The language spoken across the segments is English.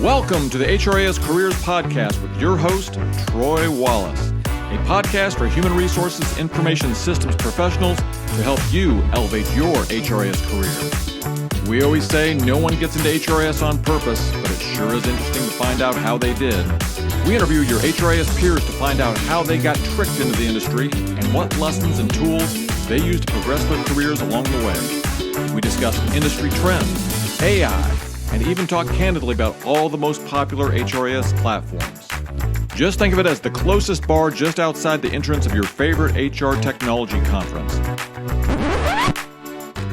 Welcome to the HRIS Careers Podcast with your host, Troy Wallace, a podcast for human resources information systems professionals to help you elevate your HRIS career. We always say no one gets into HRIS on purpose, but it sure is interesting to find out how they did. We interview your HRIS peers to find out how they got tricked into the industry and what lessons and tools they use to progress their careers along the way. We discuss industry trends, AI, and even talk candidly about all the most popular HRIS platforms. Just think of it as the closest bar just outside the entrance of your favorite HR technology conference.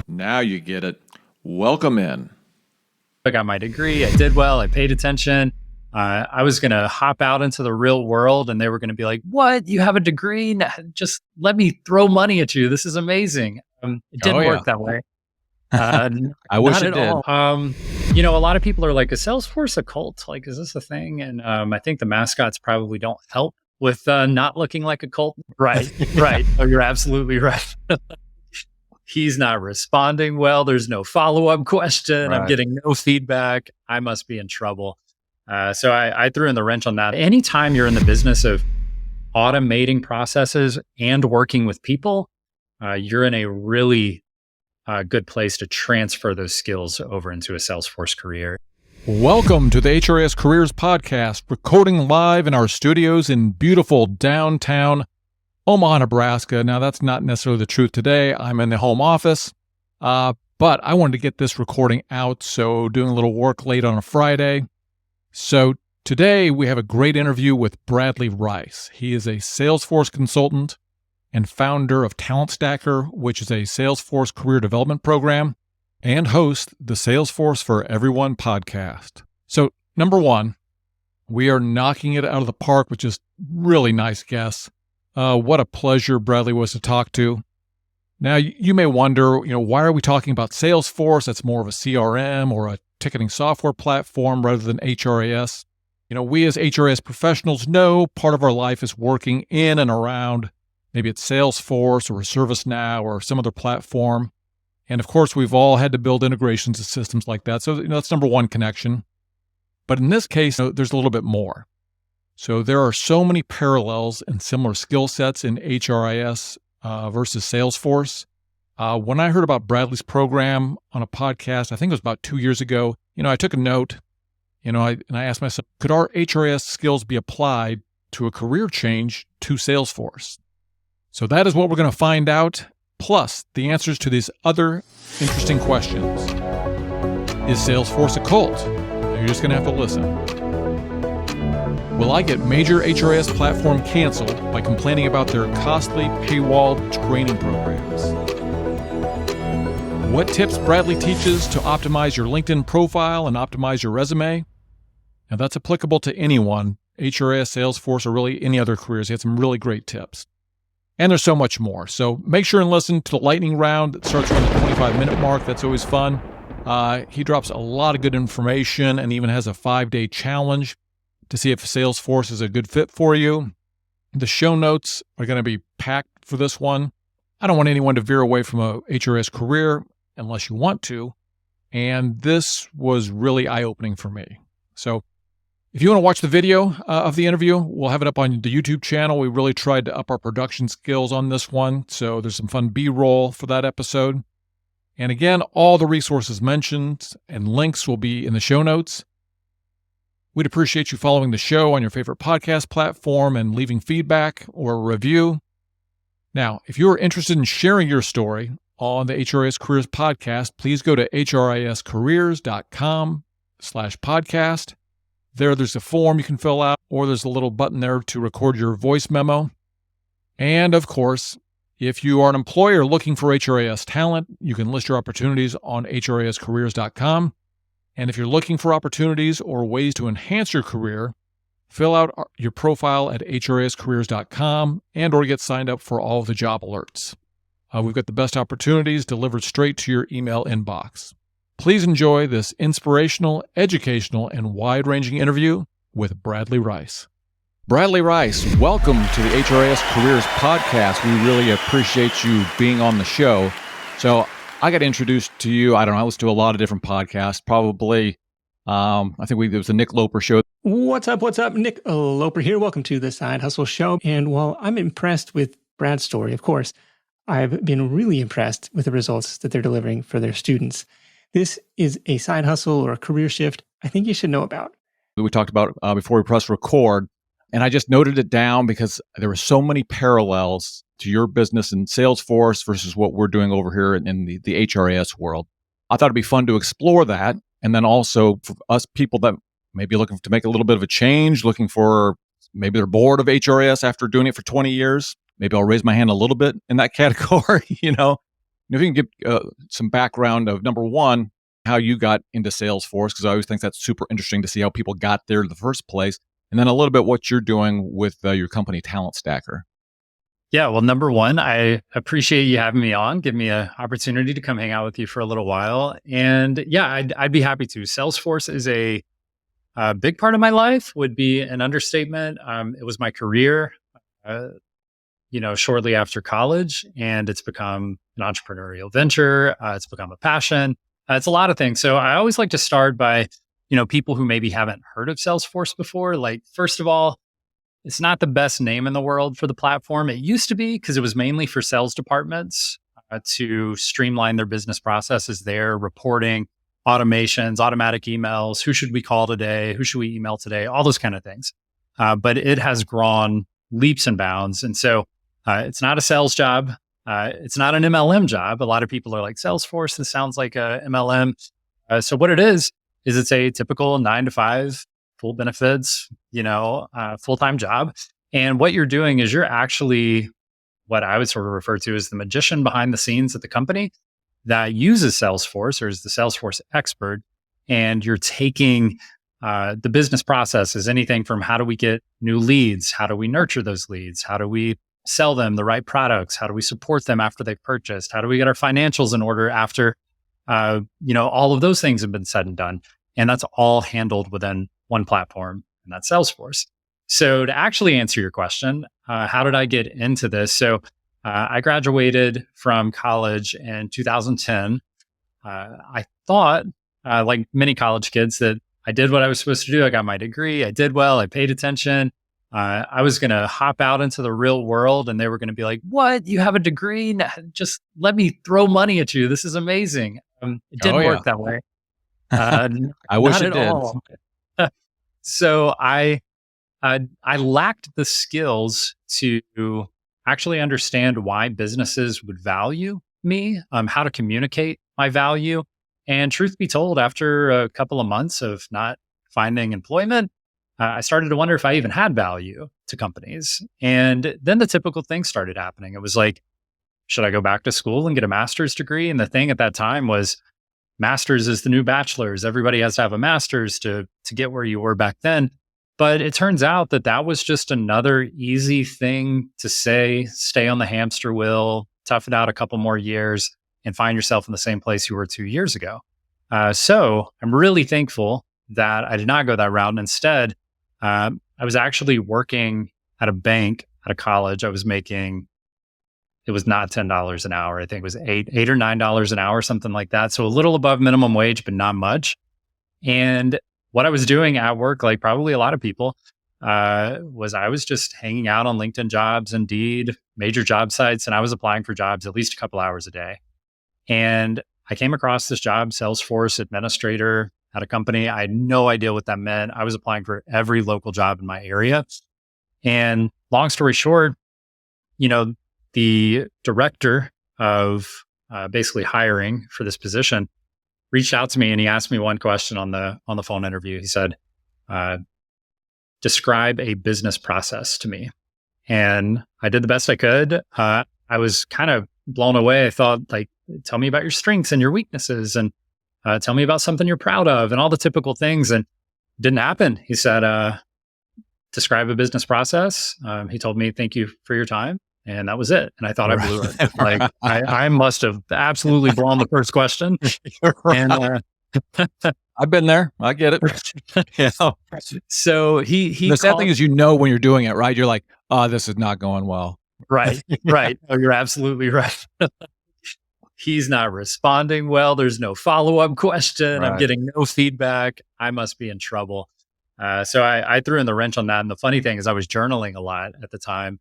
Now you get it. Welcome in. I got my degree. I did well. I paid attention. I was going to hop out into the real world and they were going to be like, what? You have a degree? Just let me throw money at you. This is amazing. It didn't work that way. I wish it did. A lot of people are like, is Salesforce a cult? Like, is this a thing? And I think the mascots probably don't help with not looking like a cult. Right. Oh, you're absolutely right. He's not responding well. There's no follow-up question. Right. I'm getting no feedback. I must be in trouble. So I threw in the wrench on that. Anytime you're in the business of automating processes and working with people, you're in a really good place to transfer those skills over into a Salesforce career. Welcome to the HRIS Careers Podcast, recording live in our studios in beautiful downtown Omaha, Nebraska. Now, that's not necessarily the truth today. I'm in the home office, but I wanted to get this recording out, so doing a little work late on a Friday. So today we have a great interview with Bradley Rice. He is a Salesforce consultant and founder of Talent Stacker, which is a Salesforce career development program, and host the SalesforceForEveryone podcast. So, number one, we are knocking it out of the park with just really nice guests. What a pleasure Bradley was to talk to. Now, you may wonder, why are we talking about Salesforce? That's more of a CRM or a ticketing software platform rather than HRIS. We as HRIS professionals know part of our life is working in and around. Maybe it's Salesforce or ServiceNow or some other platform. And of course, we've all had to build integrations to systems like that. So, that's number one connection. But in this case, there's a little bit more. So there are so many parallels and similar skill sets in HRIS versus Salesforce. When I heard about Bradley's program on a podcast, I think it was about 2 years ago, I took a note, and I asked myself, could our HRIS skills be applied to a career change to Salesforce? So that is what we're going to find out, plus the answers to these other interesting questions. Is Salesforce a cult? You're just going to have to listen. Will I get major HRIS platform canceled by complaining about their costly paywalled training programs? What tips Bradley teaches to optimize your LinkedIn profile and optimize your resume? Now that's applicable to anyone, HRIS, Salesforce, or really any other careers. He had some really great tips. And there's so much more. So make sure and listen to the lightning round that starts around the 25-minute mark. That's always fun. He drops a lot of good information and even has a 5-day challenge to see if Salesforce is a good fit for you. The show notes are going to be packed for this one. I don't want anyone to veer away from a HRIS career unless you want to. And this was really eye-opening for me. So if you want to watch the video of the interview, we'll have it up on the YouTube channel. We really tried to up our production skills on this one, so there's some fun B-roll for that episode. And again, all the resources mentioned and links will be in the show notes. We'd appreciate you following the show on your favorite podcast platform and leaving feedback or a review. Now, if you are interested in sharing your story on the HRIS Careers Podcast, please go to HRISCareers.com/podcast. There's a form you can fill out, or there's a little button there to record your voice memo. And of course, if you are an employer looking for HRIS talent, you can list your opportunities on HRISCareers.com. And if you're looking for opportunities or ways to enhance your career, fill out your profile at HRISCareers.com and or get signed up for all of the job alerts. We've got the best opportunities delivered straight to your email inbox. Please enjoy this inspirational, educational, and wide-ranging interview with Bradley Rice. Bradley Rice, welcome to the HRIS Careers Podcast. We really appreciate you being on the show. So I got introduced to you, I listen to a lot of different podcasts, probably I think there was a Nick Loper show. What's up? What's up? Nick Loper here. Welcome to the Side Hustle Show. And while I'm impressed with Brad's story, of course, I've been really impressed with the results that they're delivering for their students. This is a side hustle or a career shift I think you should know about. We talked about before we press record, and I just noted it down because there were so many parallels to your business in Salesforce versus what we're doing over here in the HRIS world. I thought it'd be fun to explore that. And then also for us people that may be looking to make a little bit of a change, looking for maybe they're bored of HRIS after doing it for 20 years. Maybe I'll raise my hand a little bit in that category, If you can give some background of, number one, how you got into Salesforce, because I always think that's super interesting to see how people got there in the first place. And then a little bit what you're doing with your company, Talent Stacker. Yeah, well, number one, I appreciate you having me on, give me an opportunity to come hang out with you for a little while. And yeah, I'd be happy to. Salesforce is a big part of my life, would be an understatement. It was my career, shortly after college, and it's become an entrepreneurial venture. It's become a passion. It's a lot of things. So I always like to start by, people who maybe haven't heard of Salesforce before. Like, first of all, it's not the best name in the world for the platform. It used to be because it was mainly for sales departments to streamline their business processes there, reporting, automations, automatic emails. Who should we call today? Who should we email today? All those kind of things. But it has grown leaps and bounds. And so it's not a sales job. It's not an MLM job. A lot of people are like, Salesforce, this sounds like a MLM. So what it is it's a typical 9-to-5, full benefits, full-time job. And what you're doing is you're actually what I would sort of refer to as the magician behind the scenes at the company that uses Salesforce, or is the Salesforce expert. And you're taking the business processes, anything from how do we get new leads? How do we nurture those leads? How do we sell them the right products? How do we support them after they've purchased? How do we get our financials in order after, all of those things have been said and done? And that's all handled within one platform, and that's Salesforce. So to actually answer your question, how did I get into this? So I graduated from college in 2010. I thought, like many college kids, that I did what I was supposed to do. I got my degree. I did well. I paid attention. I was going to hop out into the real world, and they were going to be like, "What? You have a degree? Just let me throw money at you. This is amazing." It didn't work that way. I wish it did. All. So I lacked the skills to actually understand why businesses would value me, how to communicate my value. And truth be told, after a couple of months of not finding employment, I started to wonder if I even had value to companies. And then the typical things started happening. It was like, should I go back to school and get a master's degree? And the thing at that time was, master's is the new bachelor's. Everybody has to have a master's to get where you were back then. But it turns out that was just another easy thing to say, stay on the hamster wheel, tough it out a couple more years, and find yourself in the same place you were 2 years ago. So I'm really thankful that I did not go that route. And instead, I was actually working at a bank at a college. I was making, it was not $10 an hour. I think it was $8 or $9 an hour, something like that. So a little above minimum wage, but not much. And what I was doing at work, like probably a lot of people, was I was just hanging out on LinkedIn Jobs, Indeed, major job sites, and I was applying for jobs at least a couple hours a day. And I came across this job, Salesforce administrator at a company. I had no idea what that meant. I was applying for every local job in my area. And long story short, the director of basically hiring for this position reached out to me, and he asked me one question on the phone interview. He said, describe a business process to me. And I did the best I could. I was kind of blown away. I thought, like, tell me about your strengths and your weaknesses, and tell me about something you're proud of, and all the typical things. And it didn't happen. He said, describe a business process. He told me, thank you for your time. And that was it. And I thought I blew it. Like I must have absolutely blown the first question. And I've been there. I get it. Yeah. So he the sad thing is, when you're doing it, right? You're like, oh, this is not going well. Right. Oh, you're absolutely right. he's not responding well. There's no follow-up question. I'm Right. getting no feedback. I must be in trouble. So I threw in the wrench on that. And the funny thing is I was journaling a lot at the time.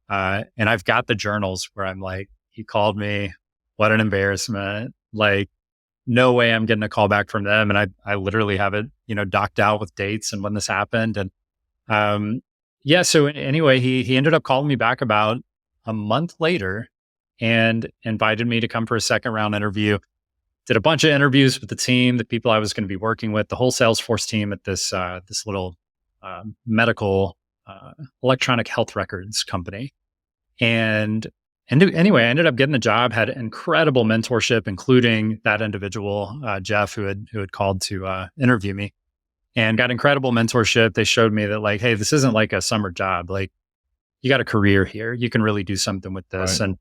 And I've got the journals where I'm like, he called me. What an embarrassment. Like, no way I'm getting a call back from them. And I literally have it, docked out with dates and when this happened. And so anyway, he ended up calling me back about a month later and invited me to come for a second round interview. Did a bunch of interviews with the team, the people I was going to be working with, the whole Salesforce team at this little medical electronic health records company. And anyway, I ended up getting the job, had incredible mentorship, including that individual, Jeff, who had called to interview me, and got incredible mentorship. They showed me that, like, hey, this isn't like a summer job. Like, you got a career here. You can really do something with this. Right.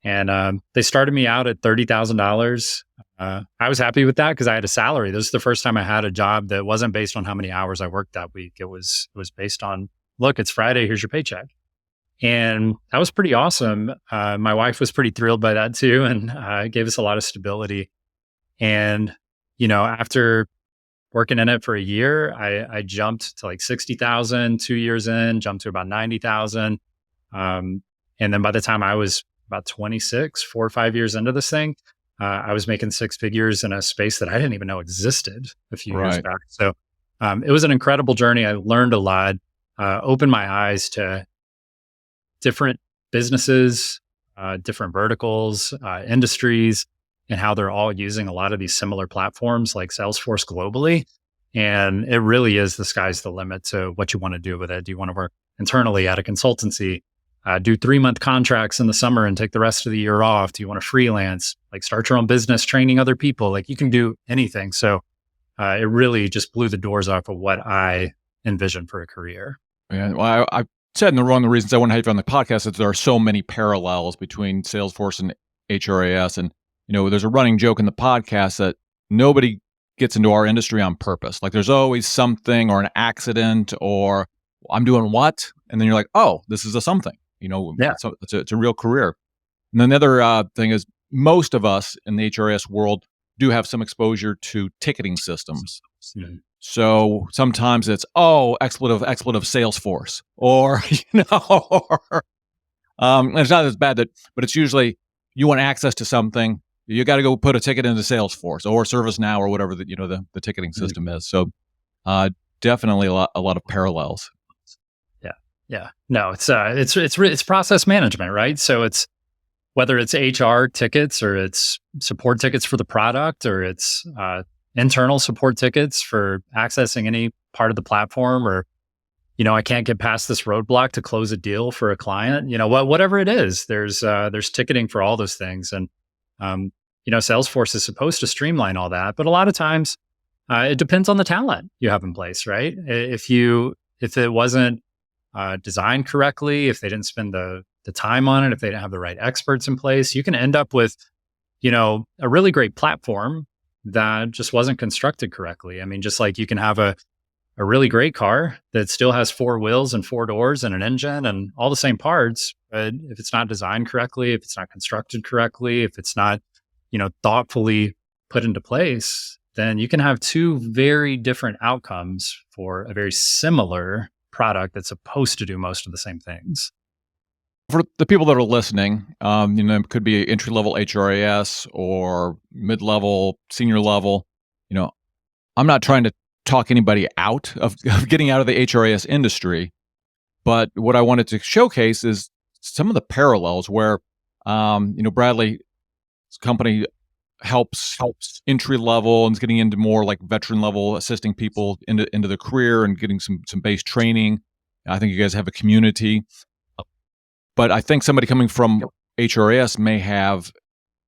And they started me out at $30,000. I was happy with that because I had a salary. This is the first time I had a job that wasn't based on how many hours I worked that week. It was based on, look, it's Friday, here's your paycheck. And that was pretty awesome. My wife was pretty thrilled by that too, and it gave us a lot of stability. And, after working in it for a year, I jumped to like 60,000, 2 years in, jumped to about 90,000. And then by the time I was about 26, 4 or 5 years into this thing, I was making six figures in a space that I didn't even know existed a few years back. So it was an incredible journey. I learned a lot, opened my eyes to different businesses, different verticals, industries, and how they're all using a lot of these similar platforms like Salesforce globally. And it really is the sky's the limit to what you want to do with it. Do you want to work internally at a consultancy, do 3-month contracts in the summer and take the rest of the year off? Do you want to freelance, like start your own business, training other people? Like, you can do anything. So it really just blew the doors off of what I envisioned for a career. Yeah, well, I said one of the reasons I want to have you on the podcast is there are so many parallels between Salesforce and HRIS. And, there's a running joke in the podcast that nobody gets into our industry on purpose. Like, there's always something or an accident or I'm doing what? And then you're like, oh, this is a something, Yeah. so it's a real career. And then the other thing is most of us in the HRIS world do have some exposure to ticketing systems. Mm-hmm. So sometimes it's, expletive Salesforce, or, and it's not as bad but it's usually you want access to something, you got to go put a ticket into Salesforce or ServiceNow or whatever the ticketing system is. So definitely a lot of parallels. Yeah. No, it's process management, right? So it's whether it's HR tickets or it's support tickets for the product or it's internal support tickets for accessing any part of the platform, or, I can't get past this roadblock to close a deal for a client, whatever it is, there's ticketing for all those things. And, Salesforce is supposed to streamline all that, but a lot of times it depends on the talent you have in place, right? If it wasn't designed correctly, if they didn't spend the time on it, if they didn't have the right experts in place, you can end up with, a really great platform that just wasn't constructed correctly. I mean, just like you can have a really great car that still has 4 wheels and 4 doors and an engine and all the same parts, but if it's not designed correctly, if it's not constructed correctly, if it's not, thoughtfully put into place, then you can have 2 very different outcomes for a very similar product that's supposed to do most of the same things. For the people that are listening, it could be entry-level HRIS or mid-level, senior level. I'm not trying to talk anybody out of getting out of the HRIS industry, but what I wanted to showcase is some of the parallels where, Bradley's company helps entry level and is getting into more like veteran level, assisting people into the career and getting some base training. I think you guys have a community. But I think somebody coming from HRIS may have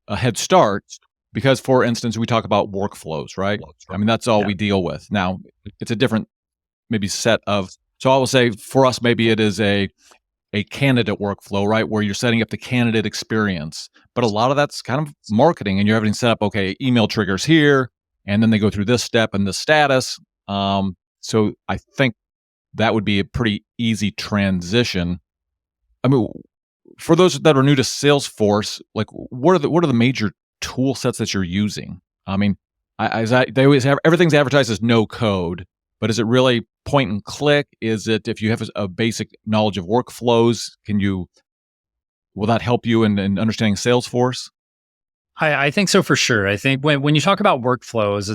a head start because, for instance, we talk about workflows, right? I mean, that's all we deal with. Now, it's a different maybe set of, so I will say for us, maybe it is a candidate workflow, right? Where you're setting up the candidate experience. But a lot of that's kind of marketing and you're having set up, okay, email triggers here, and then they go through this step and this status. So I think that would be a pretty easy transition. I mean, for those that are new to Salesforce, like what are the major tool sets that you're using? I mean, they always have everything's advertised as no code, but is it really point and click? Is it if you have a basic knowledge of workflows, will that help you in understanding Salesforce? I think so for sure. I think when you talk about workflows,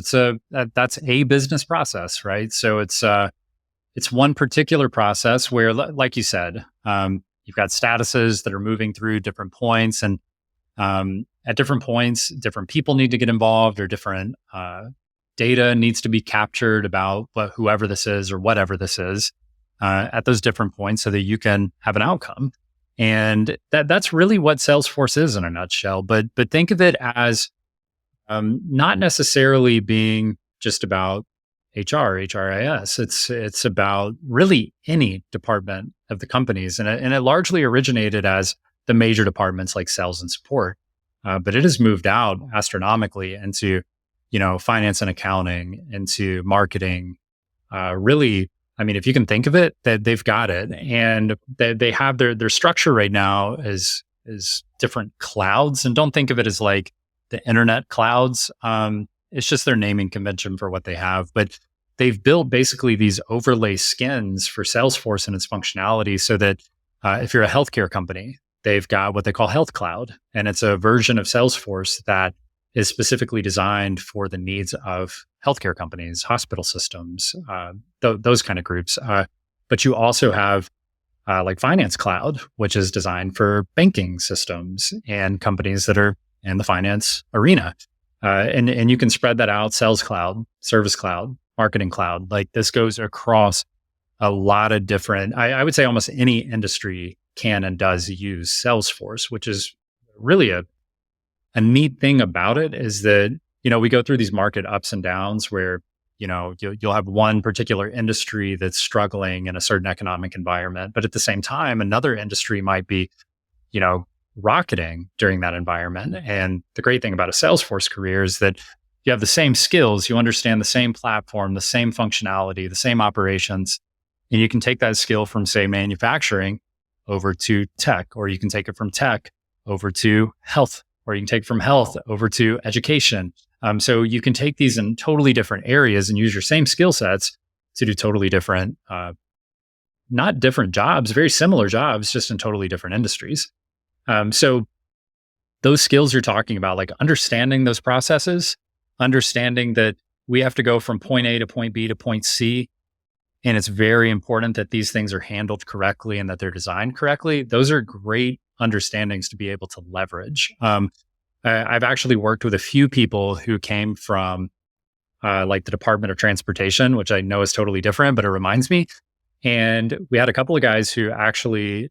that's a business process, right? So it's one particular process where, like you said, you've got statuses that are moving through different points, and at different points, different people need to get involved, or different data needs to be captured about whoever this is or whatever this is at those different points, so that you can have an outcome. And that's really what Salesforce is in a nutshell. But think of it as not necessarily being just about HR, HRIS. It's about really any department of the companies, and it largely originated as the major departments like sales and support, but it has moved out astronomically into finance and accounting, into marketing. Really, I mean, if you can think of it, that they've got it, and they have their structure right now is different clouds, and don't think of it as like the internet clouds. It's just their naming convention for what they have. But they've built basically these overlay skins for Salesforce and its functionality, so that if you're a healthcare company, they've got what they call Health Cloud, and it's a version of Salesforce that is specifically designed for the needs of healthcare companies, hospital systems, those kind of groups. But you also have like Finance Cloud, which is designed for banking systems and companies that are in the finance arena. And you can spread that out: Sales Cloud, Service Cloud, Marketing Cloud. Like, this goes across a lot of different, I would say almost any industry can and does use Salesforce, which is really a neat thing about it, is that, we go through these market ups and downs where, you'll have one particular industry that's struggling in a certain economic environment, but at the same time, another industry might be, rocketing during that environment. And the great thing about a Salesforce career is that you have the same skills, you understand the same platform, the same functionality, the same operations, and you can take that skill from, say, manufacturing over to tech, or you can take it from tech over to health, or you can take it from health over to education. So you can take these in totally different areas and use your same skill sets to do totally different, not different jobs, very similar jobs, just in totally different industries. So those skills you're talking about, like understanding those processes, understanding that we have to go from point A to point B to point C, and it's very important that these things are handled correctly and that they're designed correctly. Those are great understandings to be able to leverage. I've actually worked with a few people who came from like the Department of Transportation, which I know is totally different, but it reminds me. And we had a couple of guys who actually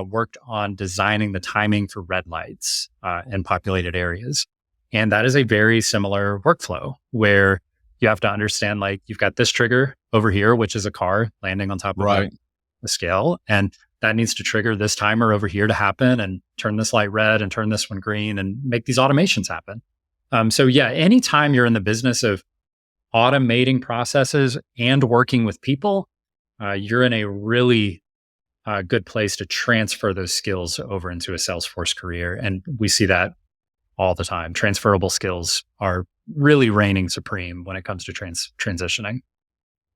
worked on designing the timing for red lights in populated areas. And that is a very similar workflow where you have to understand, like, you've got this trigger over here, which is a car landing on top of the scale. And that needs to trigger this timer over here to happen and turn this light red and turn this one green and make these automations happen. So yeah, anytime you're in the business of automating processes and working with people, you're in a really good place to transfer those skills over into a Salesforce career. And we see that all the time. Transferable skills are really reigning supreme when it comes to transitioning.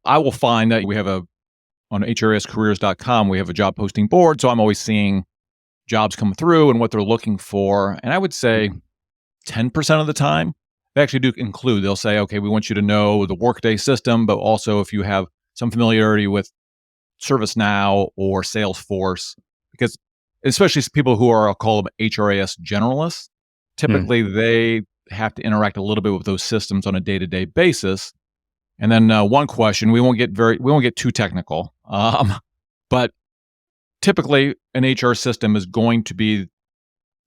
I will find that we have on HRISCareers.com, we have a job posting board. So I'm always seeing jobs come through and what they're looking for. And I would say 10% of the time, they actually do include, they'll say, okay, we want you to know the Workday system, but also if you have some familiarity with ServiceNow or Salesforce, because especially people who are, I'll call them HRIS generalists, typically they have to interact a little bit with those systems on a day-to-day basis. And then one question, we won't get too technical, but typically an HR system is going to be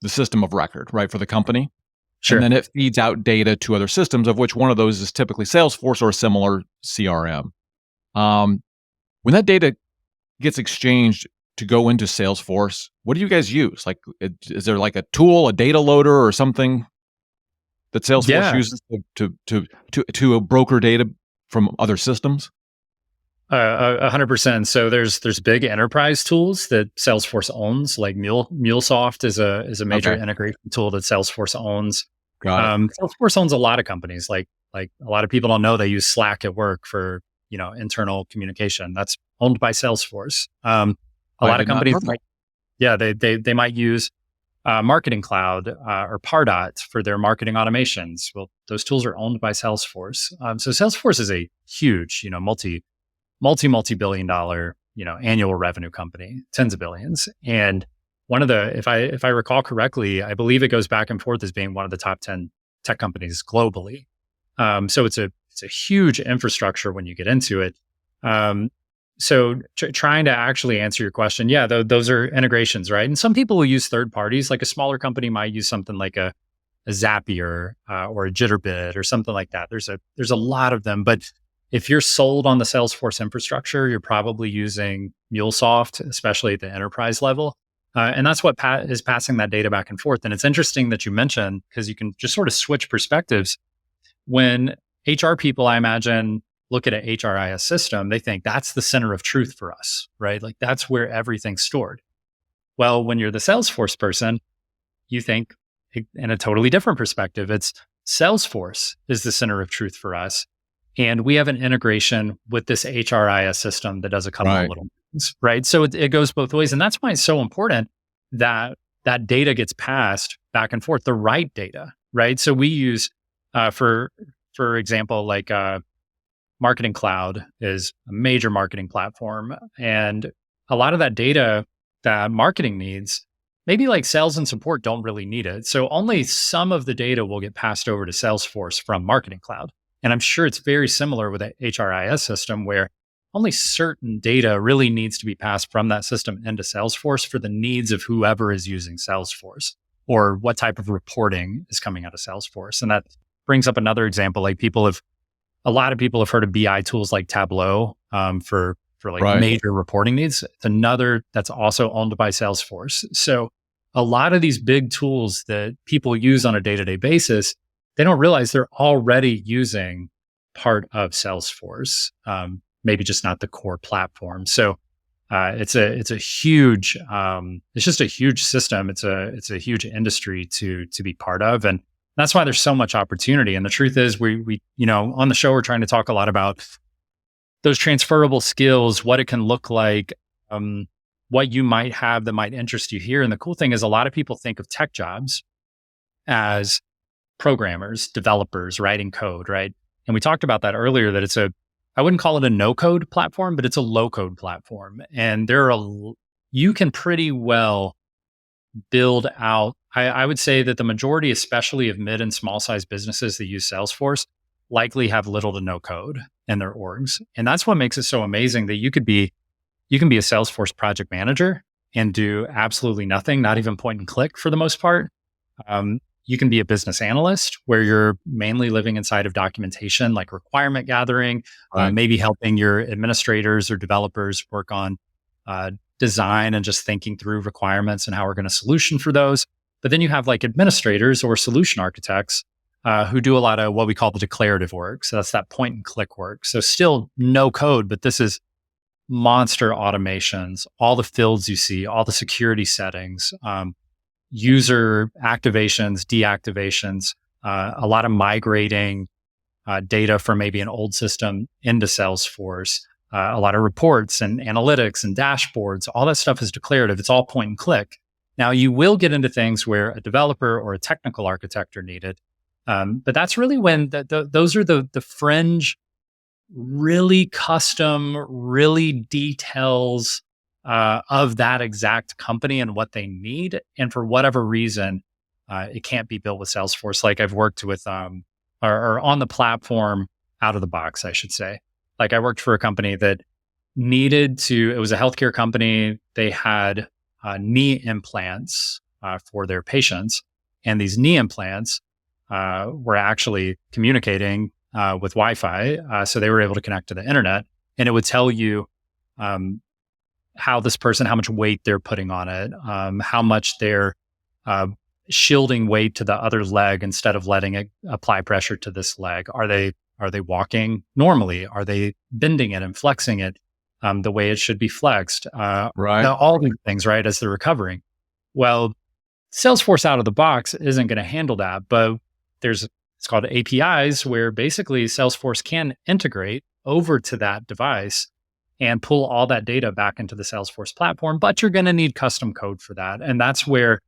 the system of record, right, for the company. Sure. And then it feeds out data to other systems, of which one of those is typically Salesforce or a similar CRM. When that data gets exchanged to go into Salesforce, what do you guys use? Like, is there like a tool, a data loader, or something that Salesforce uses to broker data from other systems? 100%. So there's big enterprise tools that Salesforce owns, like MuleSoft is a major integration tool that Salesforce owns. Got it. Salesforce owns a lot of companies. Like a lot of people don't know they use Slack at work for internal communication. That's owned by Salesforce. A I lot of did not companies know that. might, yeah, they might use Marketing Cloud or Pardot for their marketing automations. Well, those tools are owned by Salesforce. So Salesforce is a huge, multi-billion dollar, annual revenue company, tens of billions. And one of the, if I recall correctly, I believe it goes back and forth as being one of the top 10 tech companies globally. So it's a huge infrastructure when you get into it. So trying to actually answer your question, yeah, those are integrations, right? And some people will use third parties. Like a smaller company might use something like a Zapier or a Jitterbit or something like that. There's a lot of them, but if you're sold on the Salesforce infrastructure, you're probably using MuleSoft, especially at the enterprise level. And that's what is passing that data back and forth. And it's interesting that you mentioned, because you can just sort of switch perspectives. When HR people, I imagine, look at a HRIS system, they think that's the center of truth for us, right? Like that's where everything's stored. Well, when you're the Salesforce person, you think in a totally different perspective. It's Salesforce is the center of truth for us. And we have an integration with this HRIS system that does a couple of little things, right? So it goes both ways. And that's why it's so important that that data gets passed back and forth, the right data, right? So we use, for example, like Marketing Cloud is a major marketing platform. And a lot of that data that marketing needs, maybe like sales and support don't really need it. So only some of the data will get passed over to Salesforce from Marketing Cloud. And I'm sure it's very similar with the HRIS system where only certain data really needs to be passed from that system into Salesforce for the needs of whoever is using Salesforce or what type of reporting is coming out of Salesforce. And that brings up another example. Like a lot of people have heard of BI tools like Tableau for like major reporting needs. It's another that's also owned by Salesforce. So a lot of these big tools that people use on a day-to-day basis, they don't realize they're already using part of Salesforce, maybe just not the core platform. So it's a huge, it's just a huge system. It's a huge industry to be part of, and that's why there's so much opportunity. And the truth is, we on the show we're trying to talk a lot about those transferable skills, what it can look like, what you might have that might interest you here. And the cool thing is, a lot of people think of tech jobs as programmers, developers, writing code, right? And we talked about that earlier, that I wouldn't call it a no-code platform, but it's a low-code platform. And you can pretty well build out, I would say that the majority, especially of mid and small size businesses that use Salesforce, likely have little to no code in their orgs. And that's what makes it so amazing that you can be a Salesforce project manager and do absolutely nothing, not even point and click for the most part. You can be a business analyst where you're mainly living inside of documentation, like requirement gathering, maybe helping your administrators or developers work on design and just thinking through requirements and how we're going to solution for those. But then you have like administrators or solution architects who do a lot of what we call the declarative work. So that's that point and click work. So still no code, but this is monster automations, all the fields you see, all the security settings, user activations, deactivations, a lot of migrating data from maybe an old system into Salesforce, a lot of reports and analytics and dashboards. All that stuff is declarative. It's all point and click. Now, you will get into things where a developer or a technical architect are needed. But that's really when those are the fringe, really custom, really details of that exact company and what they need. And for whatever reason, it can't be built with Salesforce. Like I've worked with, or on the platform out of the box, I should say. Like I worked for a company that it was a healthcare company. They had knee implants for their patients. And these knee implants were actually communicating with Wi-Fi. So they were able to connect to the internet, and it would tell you how much weight they're putting on it, how much they're shielding weight to the other leg instead of letting it apply pressure to this leg. Are they walking normally? Are they bending it and flexing it the way it should be flexed? All these things, right, as they're recovering. Well, Salesforce out of the box isn't going to handle that, but it's called APIs, where basically Salesforce can integrate over to that device and pull all that data back into the Salesforce platform. But you're going to need custom code for that. And that's where,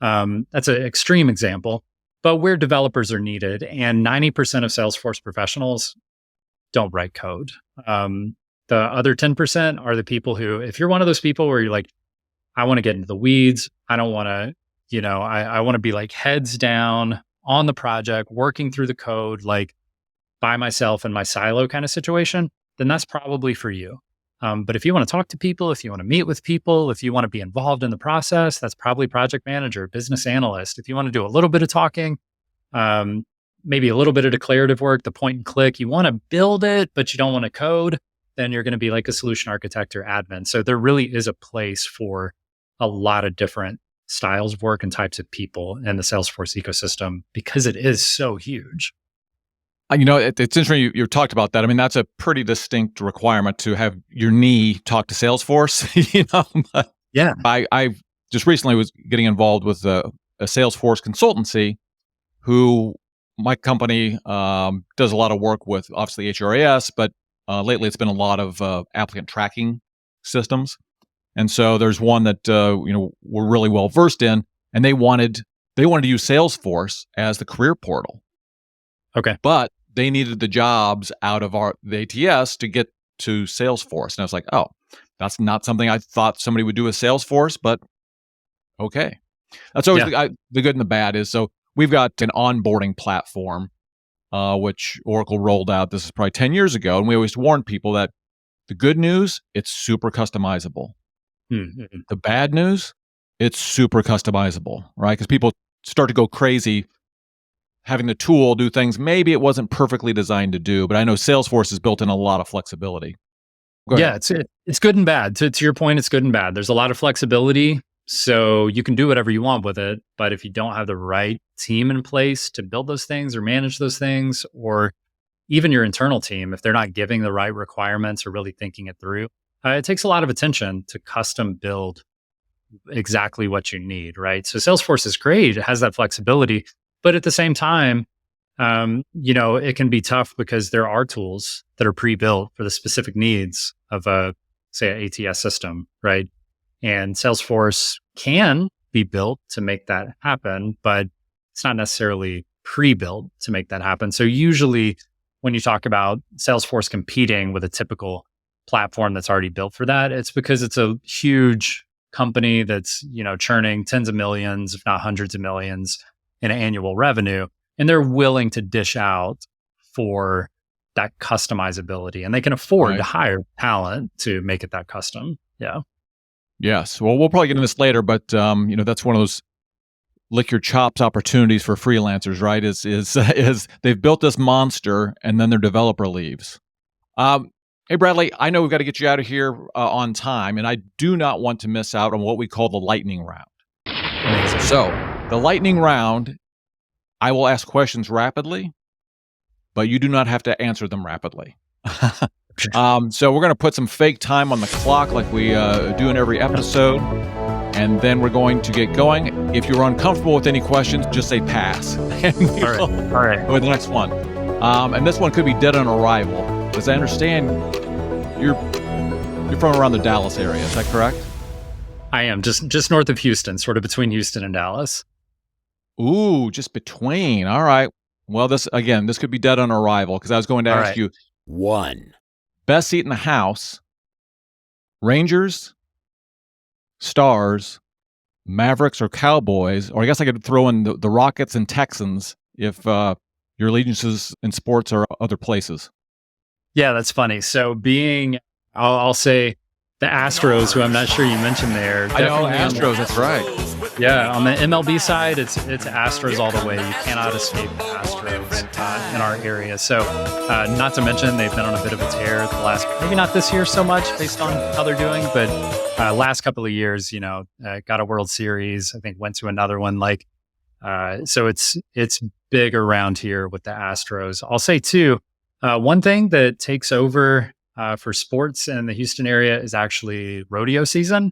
that's an extreme example, but where developers are needed. And 90% of Salesforce professionals don't write code. The other 10% are the people who, if you're one of those people where you're like, I want to get into the weeds, I don't want to, I want to be like heads down on the project, working through the code, like by myself in my silo kind of situation, then that's probably for you. But if you want to talk to people, if you want to meet with people, if you want to be involved in the process, that's probably project manager, business analyst. If you want to do a little bit of talking, maybe a little bit of declarative work, the point and click, you want to build it, but you don't want to code, then you're going to be like a solution architect or admin. So there really is a place for a lot of different styles of work and types of people in the Salesforce ecosystem because it is so huge. It's interesting you talked about that. I mean, that's a pretty distinct requirement to have your knee talk to Salesforce. But yeah, I just recently was getting involved with a Salesforce consultancy, who my company does a lot of work with, obviously HRIS, but lately it's been a lot of applicant tracking systems. And so there's one that we're really well versed in, and they wanted to use Salesforce as the career portal. Okay. But they needed the jobs out of the ATS to get to Salesforce. And I was like, oh, that's not something I thought somebody would do with Salesforce, but okay. That's always the good and the bad is, so we've got an onboarding platform, which Oracle rolled out. This is probably 10 years ago. And we always warn people that the good news, it's super customizable. Mm-hmm. The bad news, it's super customizable, right? Because people start to go crazy having the tool do things maybe it wasn't perfectly designed to do. But I know Salesforce has built in a lot of flexibility. Yeah, it's good and bad. To your point, it's good and bad. There's a lot of flexibility, so you can do whatever you want with it. But if you don't have the right team in place to build those things or manage those things, or even your internal team, if they're not giving the right requirements or really thinking it through, it takes a lot of attention to custom build exactly what you need, right? So Salesforce is great. It has that flexibility. But at the same time, it can be tough because there are tools that are pre-built for the specific needs of say, an ATS system, right? And Salesforce can be built to make that happen, but it's not necessarily pre-built to make that happen. So usually when you talk about Salesforce competing with a typical platform that's already built for that, it's because it's a huge company that's, churning tens of millions, if not hundreds of millions in annual revenue. And they're willing to dish out for that customizability, and they can afford to hire talent to make it that custom. Yeah. Yes. Well, we'll probably get into this later, but that's one of those lick your chops opportunities for freelancers, right? Is they've built this monster and then their developer leaves. Hey, Bradley, I know we've got to get you out of here on time, and I do not want to miss out on what we call the lightning round. Amazing. So the lightning round, I will ask questions rapidly, but you do not have to answer them rapidly. So we're going to put some fake time on the clock like we do in every episode, and then we're going to get going. If you're uncomfortable with any questions, just say pass. And All right. go with the next one. And this one could be dead on arrival, because I understand you're from around the Dallas area. Is that correct? I am just north of Houston, sort of between Houston and Dallas. Ooh, just between. All right. Well, this could be dead on arrival, because I was going to ask you, 1. best seat in the house, Rangers, Stars, Mavericks, or Cowboys, or I guess I could throw in the Rockets and Texans if your allegiances in sports are other places. Yeah, that's funny. So I'll say the Astros, who I'm not sure you mentioned there. I know Astros, that's right. Yeah, on the MLB side, it's Astros all the way. You cannot escape the Astros in our area. So not to mention, they've been on a bit of a tear the last, maybe not this year so much based on how they're doing, but last couple of years, got a World Series, I think went to another one. So it's big around here with the Astros. I'll say too, one thing that takes over for sports in the Houston area is actually rodeo season.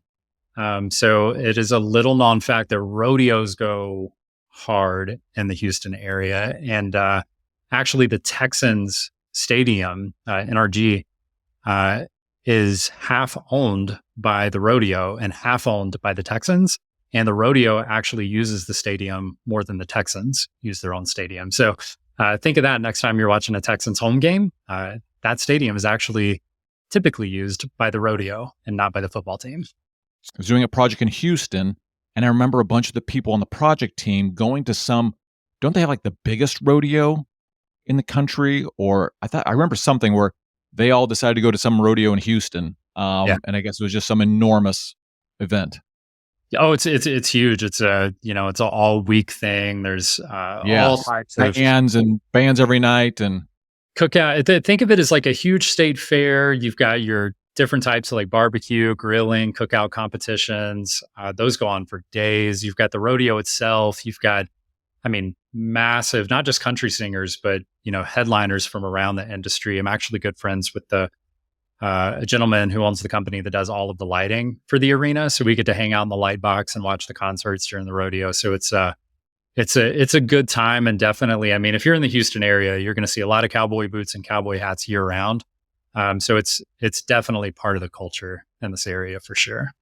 So it is a little known fact that rodeos go hard in the Houston area. And actually, the Texans stadium, NRG, is half owned by the rodeo and half owned by the Texans. And the rodeo actually uses the stadium more than the Texans use their own stadium. So think of that next time you're watching a Texans home game. That stadium is actually typically used by the rodeo and not by the football team. I was doing a project in Houston, and I remember a bunch of the people on the project team going to don't they have like the biggest rodeo in the country? Or I remember something where they all decided to go to some rodeo in Houston. And I guess it was just some enormous event. Oh, it's huge. It's it's an all week thing. There's all types of bands every night and cookout. Think of it as like a huge state fair. You've got your different types of like barbecue, grilling, cookout competitions. Those go on for days. You've got the rodeo itself. You've got, massive, not just country singers, but, headliners from around the industry. I'm actually good friends with a gentleman who owns the company that does all of the lighting for the arena. So we get to hang out in the light box and watch the concerts during the rodeo. So it's a good time. And definitely, if you're in the Houston area, you're going to see a lot of cowboy boots and cowboy hats year round. So it's definitely part of the culture in this area for sure.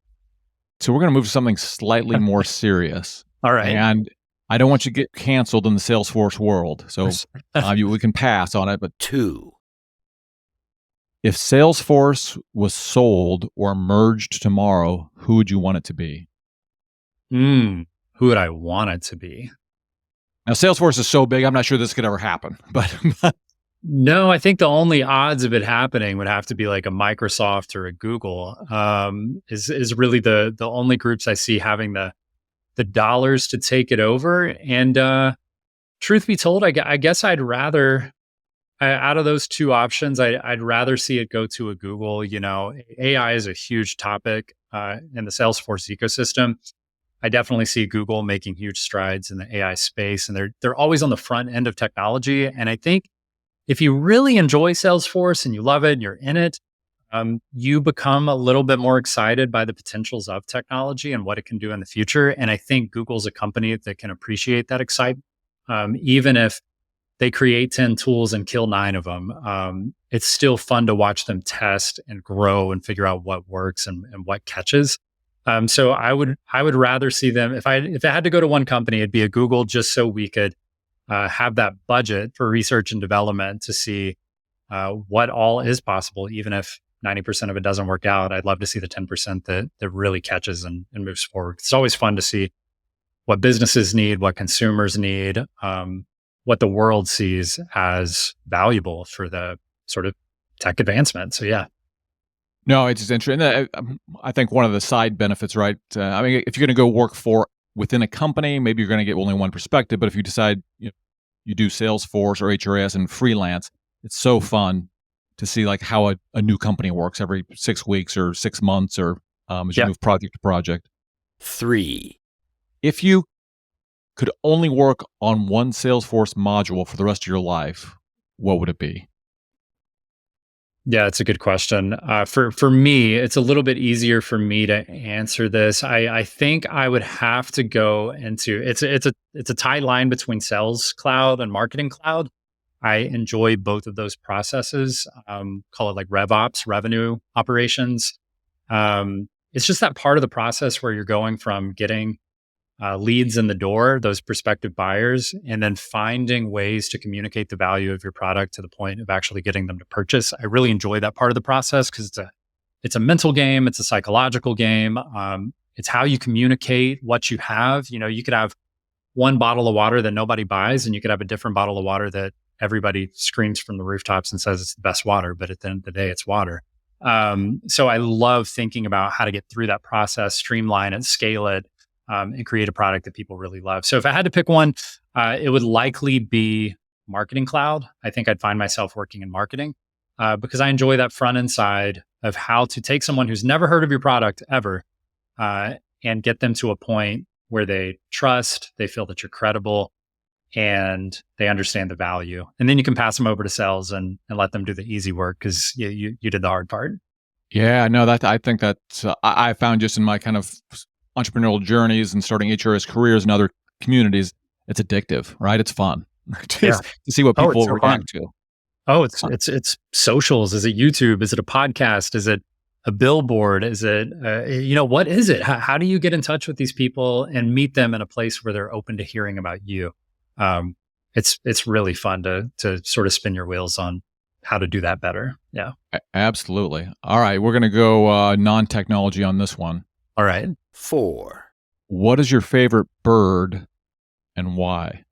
So we're going to move to something slightly more serious. All right. And I don't want you to get canceled in the Salesforce world. So we can pass on it. But 2. If Salesforce was sold or merged tomorrow, who would you want it to be? Who would I want it to be? Now, Salesforce is so big, I'm not sure this could ever happen. But no, I think the only odds of it happening would have to be like a Microsoft or a Google. Is really the only groups I see having the dollars to take it over. And truth be told, I guess I'd rather. Out of those two options, I'd rather see it go to a Google. AI is a huge topic in the Salesforce ecosystem. I definitely see Google making huge strides in the AI space, and they're always on the front end of technology. And I think if you really enjoy Salesforce and you love it, and you're in it, you become a little bit more excited by the potentials of technology and what it can do in the future. And I think Google's a company that can appreciate that excitement, even if they create 10 tools and kill 9 of them. It's still fun to watch them test and grow and figure out what works and what catches. So I would rather see them, if I had to go to one company, it'd be a Google, just so we could have that budget for research and development to see what all is possible. Even if 90% of it doesn't work out, I'd love to see the 10% that really catches and moves forward. It's always fun to see what businesses need, what consumers need, what the world sees as valuable for the sort of tech advancement. So yeah. No, it's just interesting. I think one of the side benefits, right? If you're going to go work within a company, maybe you're going to get only one perspective. But if you decide you do Salesforce or HRIS and freelance, it's so fun to see like how a new company works every 6 weeks or 6 months or as you move project to project. 3. If you could only work on one Salesforce module for the rest of your life, what would it be? Yeah, it's a good question. For me, it's a little bit easier for me to answer this. I think I would have to go into it's a tight line between Sales Cloud and Marketing Cloud. I enjoy both of those processes. Call it like RevOps, revenue operations. It's just that part of the process where you're going from getting leads in the door, those prospective buyers, and then finding ways to communicate the value of your product to the point of actually getting them to purchase. I really enjoy that part of the process because it's a mental game, it's a psychological game. It's how you communicate what you have. You could have one bottle of water that nobody buys, and you could have a different bottle of water that everybody screams from the rooftops and says it's the best water, but at the end of the day, it's water. So I love thinking about how to get through that process, streamline it, scale it, and create a product that people really love. So if I had to pick one, it would likely be Marketing Cloud. I think I'd find myself working in marketing because I enjoy that front end side of how to take someone who's never heard of your product ever and get them to a point where they trust, they feel that you're credible, and they understand the value. And then you can pass them over to sales and let them do the easy work because you did the hard part. Yeah, no, I think that's I found just in my kind of entrepreneurial journeys and starting HRIS careers and other communities, it's addictive, right? It's fun Yeah. to see what Oh, people it's so fun. react to. Oh, it's socials. Is it YouTube? Is it a podcast? Is it a billboard? Is it what is it? How do you get in touch with these people and meet them in a place where they're open to hearing about you? It's really fun to sort of spin your wheels on how to do that better. Yeah. Absolutely. All right, we're going to go non-technology on this one. All right. 4, What is your favorite bird and why?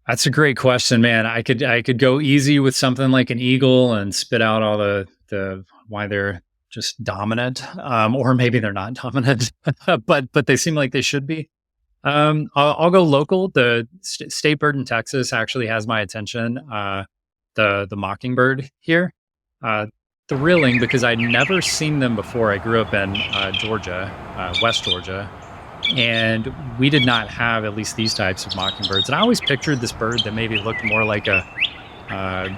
That's a great question, man. I could go easy with something like an eagle and spit out all the why they're just dominant, or maybe they're not dominant, but they seem like they should be. I'll go local. The state bird in Texas actually has my attention. The mockingbird here, thrilling because I'd never seen them before. I grew up in Georgia, West Georgia. And we did not have at least these types of mockingbirds. And I always pictured this bird that maybe looked more like I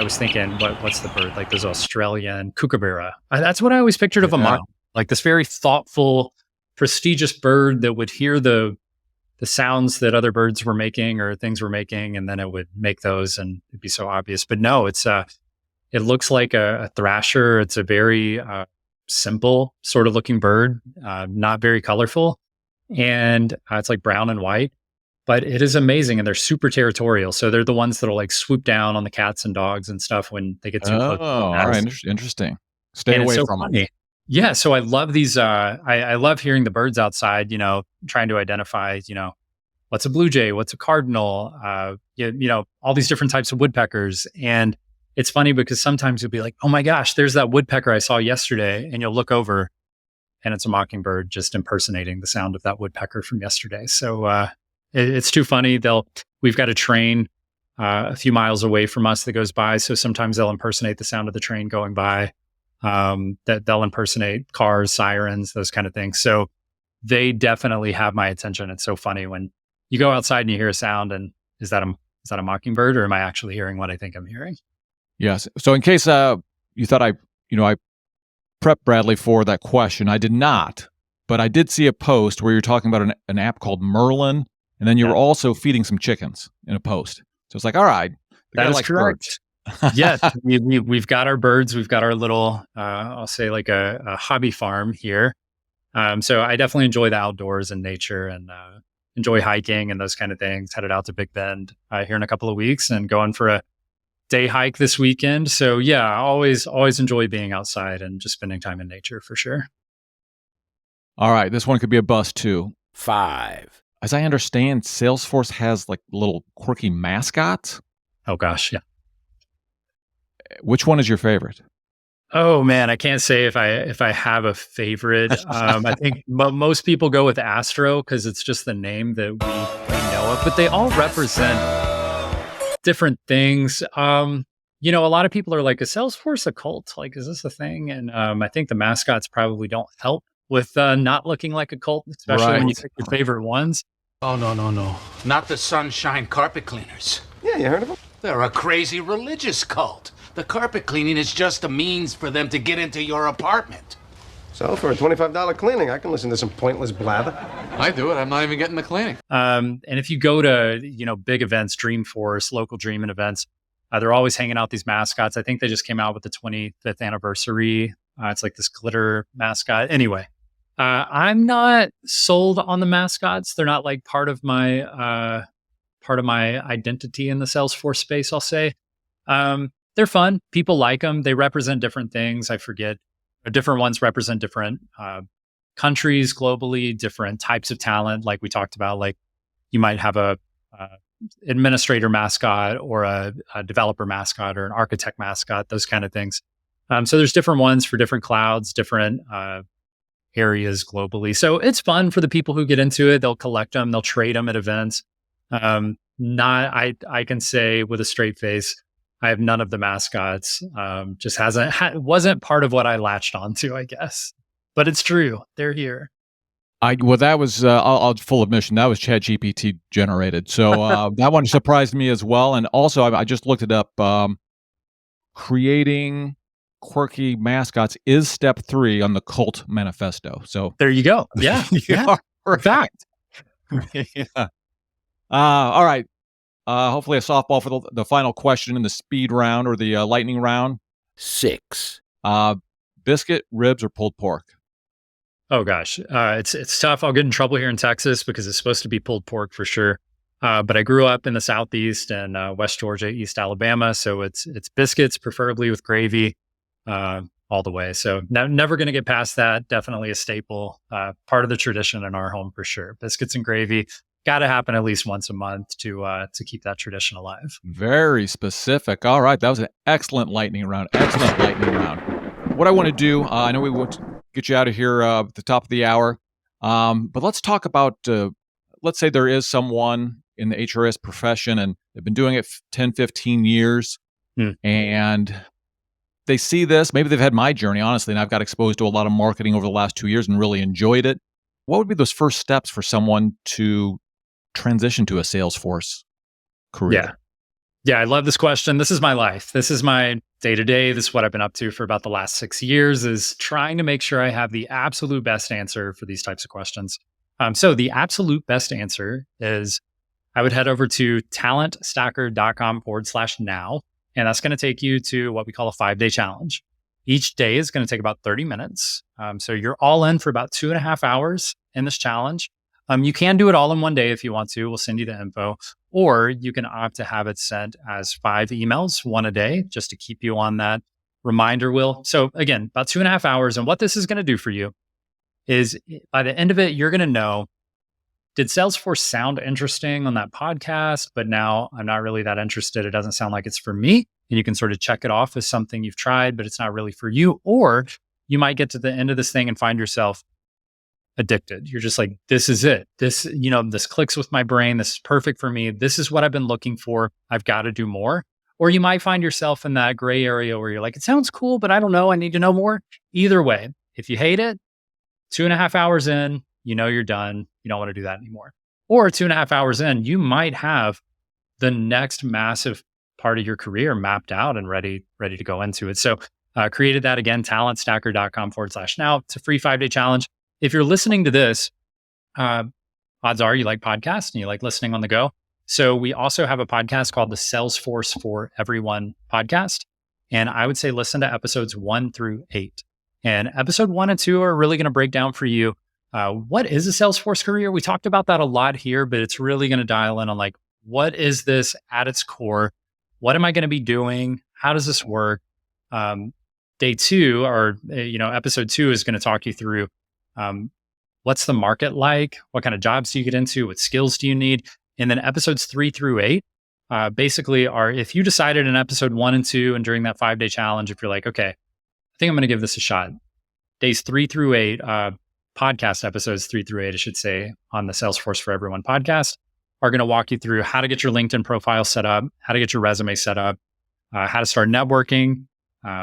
was thinking, what's the bird? Like this Australian kookaburra. That's what I always pictured of a mockingbird. Like this very thoughtful, prestigious bird that would hear the sounds that other birds were making or things were making, and then it would make those and it'd be so obvious. But no, it looks like a thrasher. It's a very simple sort of looking bird, not very colorful. And it's like brown and white, but it is amazing. And they're super territorial. So they're the ones that'll like swoop down on the cats and dogs and stuff when they get too close. Oh, all right. Interesting. Stay away from them. Yeah. So I love these. I love hearing the birds outside, trying to identify, what's a blue jay, what's a cardinal, all these different types of woodpeckers. And it's funny because sometimes you'll be like, oh my gosh, there's that woodpecker I saw yesterday. And you'll look over and it's a mockingbird just impersonating the sound of that woodpecker from yesterday. So it's too funny. We've got a train a few miles away from us that goes by. So sometimes they'll impersonate the sound of the train going by. That they'll impersonate cars, sirens, those kind of things. So they definitely have my attention. It's so funny when you go outside and you hear a sound and is that a mockingbird or am I actually hearing what I think I'm hearing? Yes. So in case you thought I prepped Bradley for that question, I did not, but I did see a post where you're talking about an app called Merlin, and then you were also feeding some chickens in a post. So it's like, all right, that is correct. Yes, we've got our birds. We've got our little, I'll say like a hobby farm here. So I definitely enjoy the outdoors and nature and enjoy hiking and those kind of things. Headed out to Big Bend here in a couple of weeks and going for a day hike this weekend. So yeah, I always enjoy being outside and just spending time in nature for sure. All right, this one could be a bust too. 5, As I understand, Salesforce has like little quirky mascots. Oh gosh, yeah. Which one is your favorite? Oh man, I can't say if I have a favorite. I think most people go with Astro because it's just the name that we know of, but they all represent different things. A lot of people are like, is Salesforce a cult? Like, is this a thing? And I think the mascots probably don't help with not looking like a cult, especially when you pick your favorite ones. Oh, no. Not the Sunshine Carpet Cleaners. Yeah, you heard of them? They're a crazy religious cult. The carpet cleaning is just a means for them to get into your apartment. So for a $25 cleaning, I can listen to some pointless blather. I do it. I'm not even getting the cleaning. And if you go to, big events, Dreamforce, local Dreamin' events, they're always hanging out these mascots. I think they just came out with the 25th anniversary. It's like this glitter mascot. Anyway, I'm not sold on the mascots. They're not like part of my identity in the Salesforce space, I'll say. They're fun. People like them. They represent different things. I forget. Different ones represent different countries globally, different types of talent. Like we talked about, like you might have a administrator mascot or a developer mascot or an architect mascot, those kind of things. So there's different ones for different clouds, different areas globally. So it's fun for the people who get into it. They'll collect them. They'll trade them at events. I can say with a straight face, I have none of the mascots. Just wasn't part of what I latched onto, I guess. But it's true. They're here. That was, I'll full admission, that was ChatGPT generated. So that one surprised me as well. And also, I just looked it up. Creating quirky mascots is step 3 on the cult manifesto. So there you go. Yeah. you are fact. Yeah. All right. Hopefully a softball for the final question in the speed round or the lightning round. 6, Uh, biscuit, ribs, or pulled pork? Oh gosh, it's tough. I'll get in trouble here in Texas because it's supposed to be pulled pork for sure. But I grew up in the Southeast and West Georgia, East Alabama, so it's biscuits, preferably with gravy, all the way. So never going to get past that. Definitely a staple, part of the tradition in our home for sure. Biscuits and gravy got to happen at least once a month to keep that tradition alive. Very specific. All right. That was an excellent lightning round. Excellent lightning round. What I want to do, I know we want to get you out of here at the top of the hour, but let's talk about, let's say there is someone in the HRIS profession and they've been doing it 10, 15 years and they see this. Maybe they've had my journey, honestly, and I've got exposed to a lot of marketing over the last 2 years and really enjoyed it. What would be those first steps for someone to transition to a Salesforce career? Yeah, I love this question. This is my life. This is my day-to-day. This is what I've been up to for about the last 6 years, is trying to make sure I have the absolute best answer for these types of questions. So the absolute best answer is I would head over to talentstacker.com/now, and that's going to take you to what we call a 5-day challenge. Each day is going to take about 30 minutes. So you're all in for about 2.5 hours in this challenge. You can do it all in one day if you want to. We'll send you the info. Or you can opt to have it sent as 5 emails, one a day, just to keep you on that reminder wheel. So again, about 2.5 hours. And what this is going to do for you is by the end of it, you're going to know, did Salesforce sound interesting on that podcast? But now I'm not really that interested. It doesn't sound like it's for me. And you can sort of check it off as something you've tried, but it's not really for you. Or you might get to the end of this thing and find yourself addicted. You're just like, this is it. This clicks with my brain. This is perfect for me. This is what I've been looking for. I've got to do more. Or you might find yourself in that gray area where you're like, it sounds cool, but I don't know. I need to know more. Either way, if you hate it, 2.5 hours in, you're done. You don't want to do that anymore. Or 2.5 hours in, you might have the next massive part of your career mapped out and ready to go into it. So created that again, talentstacker.com/now. It's a free 5-day challenge. If you're listening to this, odds are you like podcasts and you like listening on the go. So we also have a podcast called the SalesforceForEveryone podcast. And I would say listen to episodes 1 through 8. And episode 1 and 2 are really going to break down for you what is a Salesforce career. We talked about that a lot here, but it's really going to dial in on like, what is this at its core? What am I going to be doing? How does this work? Day 2 or episode 2 is going to talk you through what's the market like? What kind of jobs do you get into? What skills do you need? And then episodes 3 through 8 basically are, if you decided in episode 1 and 2 and during that 5-day challenge, if you're like, okay, I think I'm going to give this a shot. Days 3 through 8, podcast episodes 3 through 8, I should say, on the Salesforce for Everyone podcast are going to walk you through how to get your LinkedIn profile set up, how to get your resume set up, how to start networking,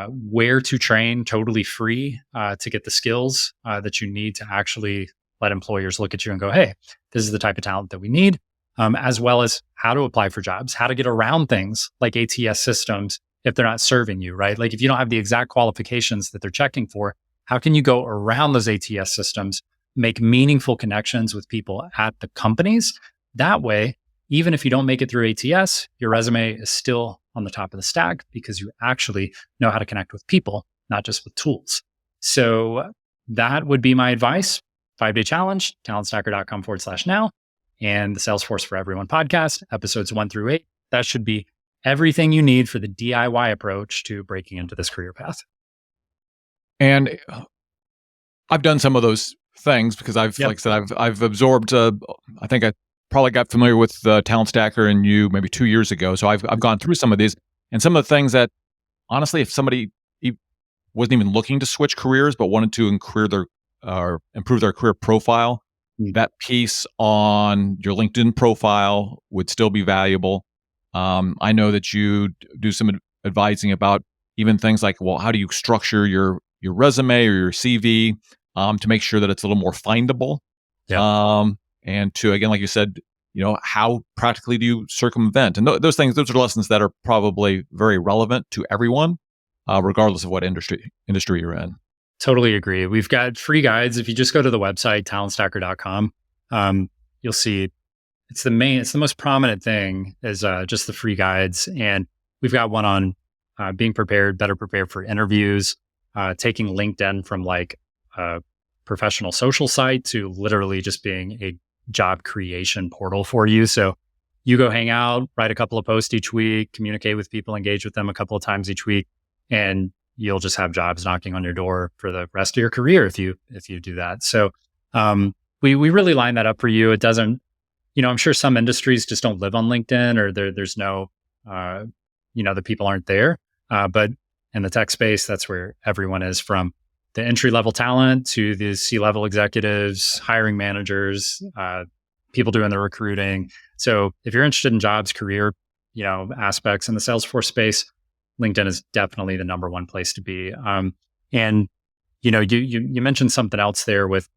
where to train totally free to get the skills that you need to actually let employers look at you and go, hey, this is the type of talent that we need, as well as how to apply for jobs, how to get around things like ATS systems if they're not serving you, right? Like if you don't have the exact qualifications that they're checking for, how can you go around those ATS systems, make meaningful connections with people at the companies? That way, even if you don't make it through ATS, your resume is still on the top of the stack because you actually know how to connect with people, not just with tools. So that would be my advice. 5-day challenge, talentstacker.com/now, and the Salesforce for Everyone podcast, episodes 1 through 8. That should be everything you need for the DIY approach to breaking into this career path. And I've done some of those things because like I said, I've absorbed, I think I probably got familiar with Talent Stacker and you maybe 2 years ago. So I've gone through some of these and some of the things that honestly, if somebody wasn't even looking to switch careers, but wanted to improve their career profile, that piece on your LinkedIn profile would still be valuable. I know that you do some advising about even things like, well, how do you structure your resume or your CV to make sure that it's a little more findable? Yeah. And to, again, like you said, how practically do you circumvent? And those things, those are lessons that are probably very relevant to everyone, regardless of what industry you're in. Totally agree. We've got free guides. If you just go to the website, talentstacker.com, you'll see it's the most prominent thing is just the free guides. And we've got one on being prepared, better prepared for interviews, taking LinkedIn from like a professional social site to literally just being a job creation portal for you. So you go hang out, write a couple of posts each week, communicate with people, engage with them a couple of times each week, and you'll just have jobs knocking on your door for the rest of your career if you do that. So we really line that up for you. It doesn't, I'm sure some industries just don't live on LinkedIn, or there's no, the people aren't there. But in the tech space, that's where everyone is, from the entry level talent to the C-level executives, hiring managers, people doing the recruiting. So if you're interested in jobs, career, aspects in the Salesforce space, LinkedIn is definitely the number one place to be. And you mentioned something else there with,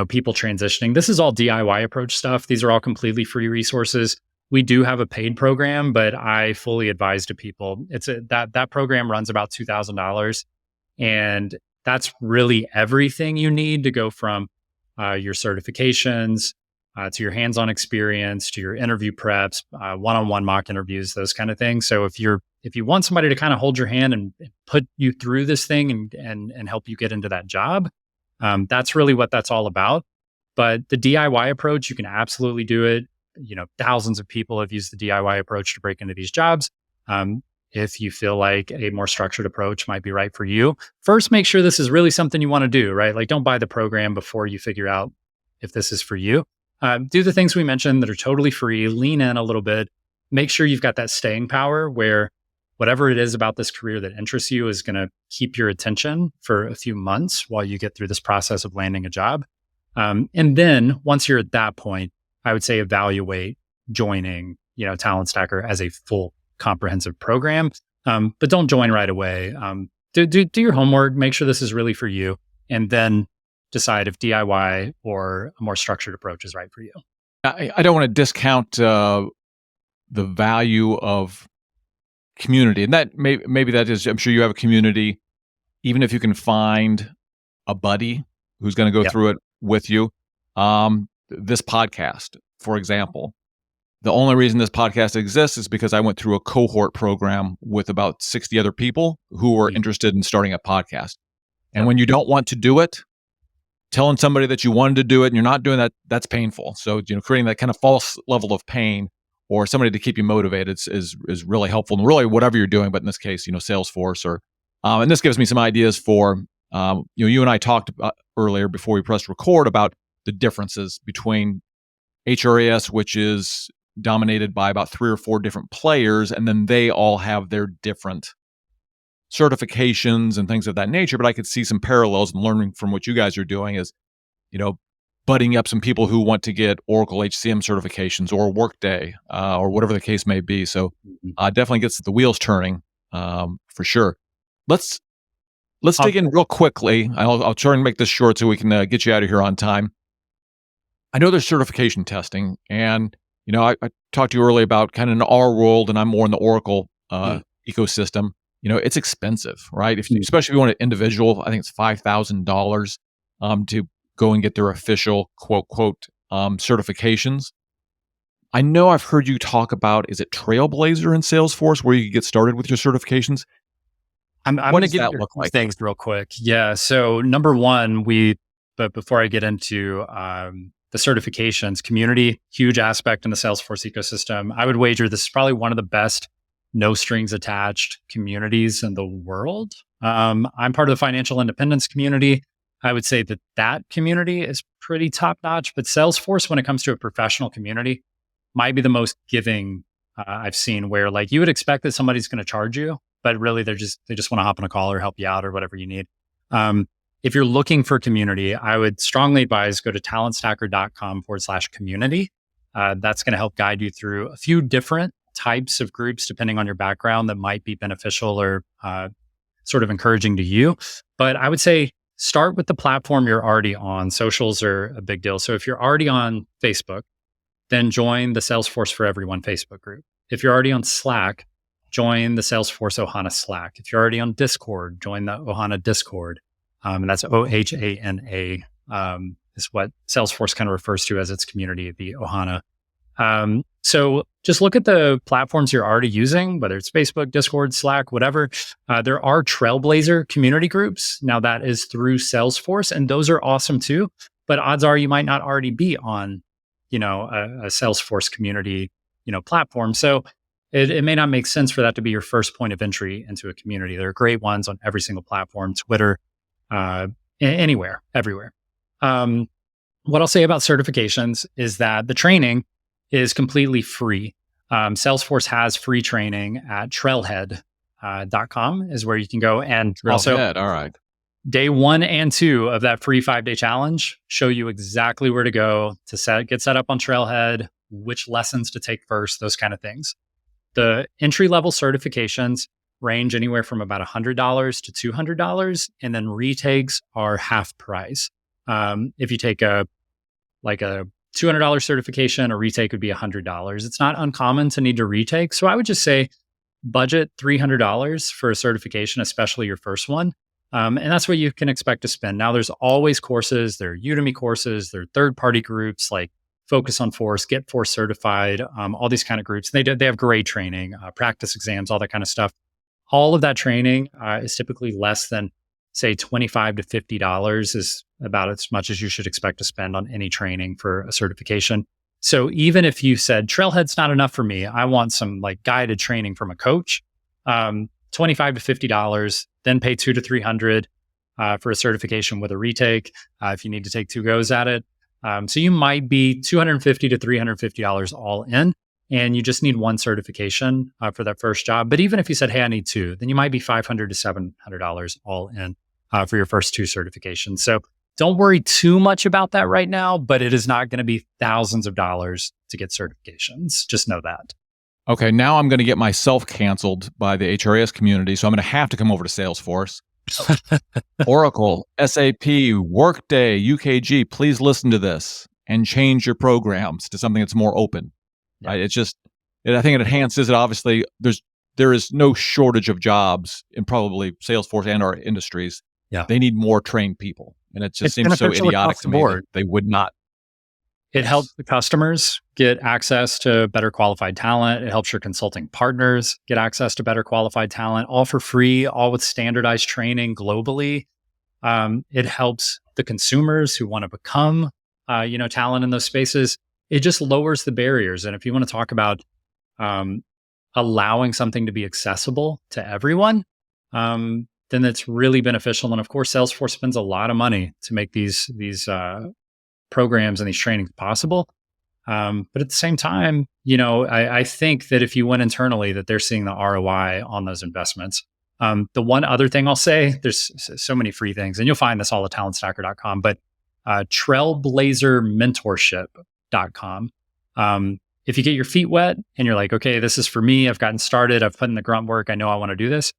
people transitioning. This is all DIY approach stuff. These are all completely free resources. We do have a paid program, but I fully advise to people, that program runs about $2,000, and that's really everything you need to go from your certifications to your hands-on experience, to your interview preps, one-on-one mock interviews, those kind of things. So if you want somebody to kind of hold your hand and put you through this thing and help you get into that job, that's really what that's all about. But the DIY approach, you can absolutely do it. Thousands of people have used the DIY approach to break into these jobs. If you feel like a more structured approach might be right for you, first, make sure this is really something you want to do, right? Like, don't buy the program before you figure out if this is for you. Do the things we mentioned that are totally free, lean in a little bit, make sure you've got that staying power where whatever it is about this career that interests you is going to keep your attention for a few months while you get through this process of landing a job. And then once you're at that point, I would say evaluate joining, Talent Stacker as a full comprehensive program. But don't join right away. Do your homework, make sure this is really for you, and then decide if DIY or a more structured approach is right for you. I don't want to discount the value of community, and that maybe that is. I'm sure you have a community, even if you can find a buddy who's going to go through it with you. This podcast, for example, the only reason this podcast exists is because I went through a cohort program with about 60 other people who were interested in starting a podcast. And when you don't want to do it, telling somebody that you wanted to do it and you're not doing that, that's painful. So, creating that kind of false level of pain or somebody to keep you motivated is really helpful. And really whatever you're doing, but in this case, Salesforce or, and this gives me some ideas for, you and I talked about earlier before we pressed record about the differences between HRIS, which is dominated by about 3 or 4 different players, and then they all have their different certifications and things of that nature. But I could see some parallels and learning from what you guys are doing is, butting up some people who want to get Oracle HCM certifications or Workday or whatever the case may be. So definitely gets the wheels turning for sure. Let's dig in real quickly. I'll try and make this short so we can get you out of here on time. I know there's certification testing, and I talked to you earlier about kind of in our world, and I'm more in the Oracle ecosystem. It's expensive, right? Especially if you want an individual, I think it's $5,000 to go and get their official quote certifications. I know I've heard you talk about, is it Trailblazer in Salesforce where you can get started with your certifications? I'm going to get your things real quick. Yeah. So number one, but before I get into the certifications, community, huge aspect in the Salesforce ecosystem. I would wager this is probably one of the best no strings attached communities in the world. I'm part of the financial independence community. I would say that community is pretty top notch, but Salesforce, when it comes to a professional community, might be the most giving I've seen, where like you would expect that somebody's going to charge you, but really they just want to hop on a call or help you out or whatever you need. If you're looking for community, I would strongly advise go to talentstacker.com/community. That's going to help guide you through a few different types of groups, depending on your background, that might be beneficial or sort of encouraging to you. But I would say start with the platform you're already on. Socials are a big deal. So if you're already on Facebook, then join the Salesforce for Everyone Facebook group. If you're already on Slack, join the Salesforce Ohana Slack. If you're already on Discord, join the Ohana Discord. And that's OHANA. is what Salesforce kind of refers to as its community, the Ohana. So just look at the platforms you're already using, whether it's Facebook, Discord, Slack, whatever. There are Trailblazer community groups. Now that is through Salesforce, and those are awesome too. But odds are you might not already be on, a Salesforce community, platform. So it may not make sense for that to be your first point of entry into a community. There are great ones on every single platform, Twitter, anywhere, everywhere. What I'll say about certifications is that the training is completely free. Salesforce has free training at trailhead.com is where you can go. And also, all right. Day 1 and 2 of that free 5-day challenge show you exactly where to go to get set up on Trailhead, which lessons to take first, those kind of things. The entry-level certifications range anywhere from about $100 to $200, and then retakes are half price. If you take a $200 certification, a retake would be $100. It's not uncommon to need to retake. So I would just say budget $300 for a certification, especially your first one. And that's what you can expect to spend. Now, there's always courses. There are Udemy courses. There are third-party groups like Focus on Force, Get Force Certified, all these kind of groups. They have great training, practice exams, all that kind of stuff. All of that training is typically less than, say, $25 to $50 is about as much as you should expect to spend on any training for a certification. So even if you said, Trailhead's not enough for me, I want some guided training from a coach, $25 to $50, then pay $200 to $300 for a certification with a retake if you need to take 2 goes at it. So you might be $250 to $350 all in, and you just need 1 certification for that first job. But even if you said, hey, I need 2, then you might be $500 to $700 all in for your first 2 certifications. So don't worry too much about that right now, but it is not going to be thousands of dollars to get certifications. Just know that. Okay, now I'm going to get myself canceled by the HRIS community, so I'm going to have to come over to Salesforce. Oracle, SAP, Workday, UKG, please listen to this and change your programs to something that's more open. Yeah. Right? I think it enhances it. Obviously, there is no shortage of jobs in probably Salesforce and our industries. Yeah. They need more trained people. And it just seems so idiotic to me that they would not. It helps the customers get access to better qualified talent. It helps your consulting partners get access to better qualified talent, all for free, all with standardized training globally. It helps the consumers who want to become, talent in those spaces. It just lowers the barriers. And if you want to talk about allowing something to be accessible to everyone, then that's really beneficial. And of course, Salesforce spends a lot of money to make these programs and these trainings possible. But at the same time, I think that if you went internally, that they're seeing the ROI on those investments. The one other thing I'll say, there's so many free things, and you'll find this all at talentstacker.com, but trailblazermentorship.com. If you get your feet wet and you're like, okay, this is for me, I've gotten started, I've put in the grunt work, I know I want to do this,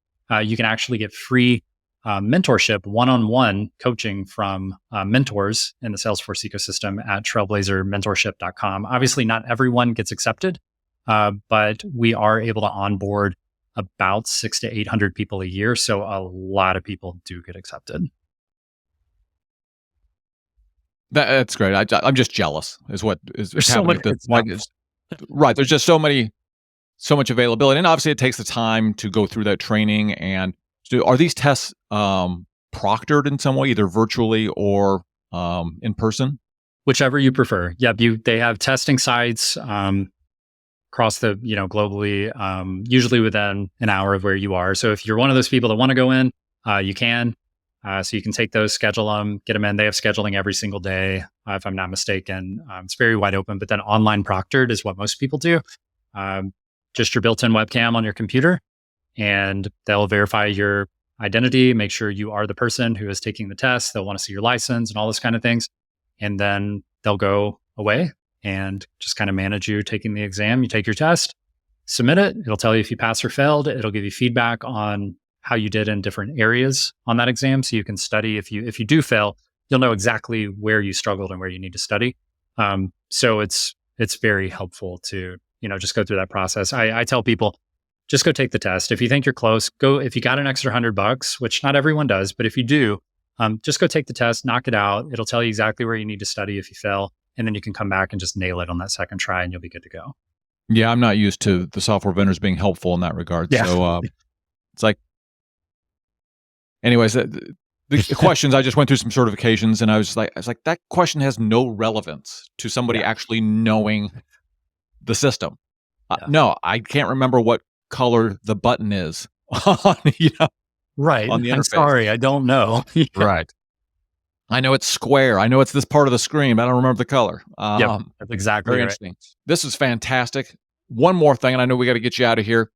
you can actually get free mentorship, one-on-one coaching from mentors in the Salesforce ecosystem at trailblazermentorship.com. Obviously, not everyone gets accepted, but we are able to onboard about 600 to 800 people a year. So a lot of people do get accepted. That's great. I'm just jealous is what is happening. Right. There's just so much availability. And obviously it takes the time to go through that training. And are these tests proctored in some way, either virtually or in person? Whichever you prefer. Yep. They have testing sites across the, globally, usually within an hour of where you are. So if you're one of those people that want to go in, you can. So you can take those, schedule them, get them in. They have scheduling every single day, if I'm not mistaken. It's very wide open, but then online proctored is what most people do. Just your built-in webcam on your computer, and they'll verify your identity, make sure you are the person who is taking the test. They'll want to see your license and all those kind of things. And then they'll go away and just kind of manage you taking the exam. You take your test, submit it. It'll tell you if you passed or failed. It'll give you feedback on how you did in different areas on that exam. So you can study. If you do fail, you'll know exactly where you struggled and where you need to study. So it's very helpful to, just go through that process. I tell people, just go take the test. If you think you're close, go. If you got an extra $100, which not everyone does, but if you do, Just go take the test, knock it out. It'll tell you exactly where you need to study if you fail. And then you can come back and just nail it on that second try and you'll be good to go. Yeah, I'm not used to the software vendors being helpful in that regard. Yeah. So it's like, anyways, the questions, I just went through some certifications and I was like, that question has no relevance to somebody actually knowing the system. No, I can't remember what color the button is on, right. on the interface. I'm sorry, I don't know. Right. I know it's square. I know it's this part of the screen, but I don't remember the color. Yep, that's exactly very right. interesting. This is fantastic. One more thing, and I know we got to get you out of here.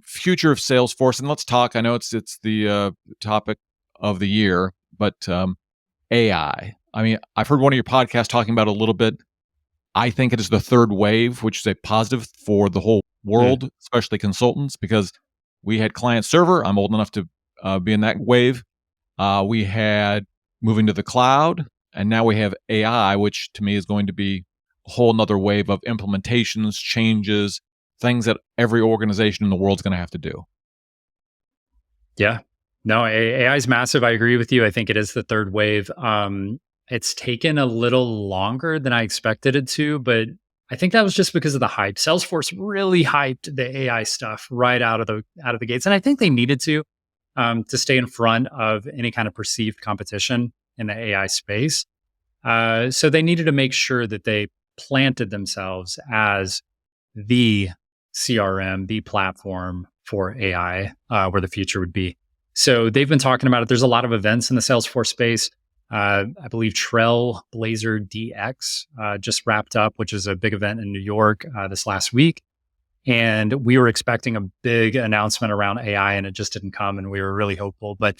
Future of Salesforce, and let's talk. I know it's the topic of the year, but AI. I mean, I've heard one of your podcasts talking about it a little bit. I think it is the third wave, which is a positive for the whole world, especially consultants, because we had client server. I'm old enough to be in that wave. We had moving to the cloud, and now we have AI, which to me is going to be a whole nother wave of implementations, changes, things that every organization in the world is going to have to do. Yeah. No, AI is massive. I agree with you. I think it is the third wave. It's taken a little longer than I expected it to, but I think that was just because of the hype. Salesforce really hyped the AI stuff right out of the gates, and I think they needed to stay in front of any kind of perceived competition in the AI space. So they needed to make sure that they planted themselves as the CRM, the platform for AI, where the future would be. So they've been talking about it. There's a lot of events in the Salesforce space. I believe Trailblazer DX just wrapped up, which is a big event in New York this last week. And we were expecting a big announcement around AI, and it just didn't come. And we were really hopeful. But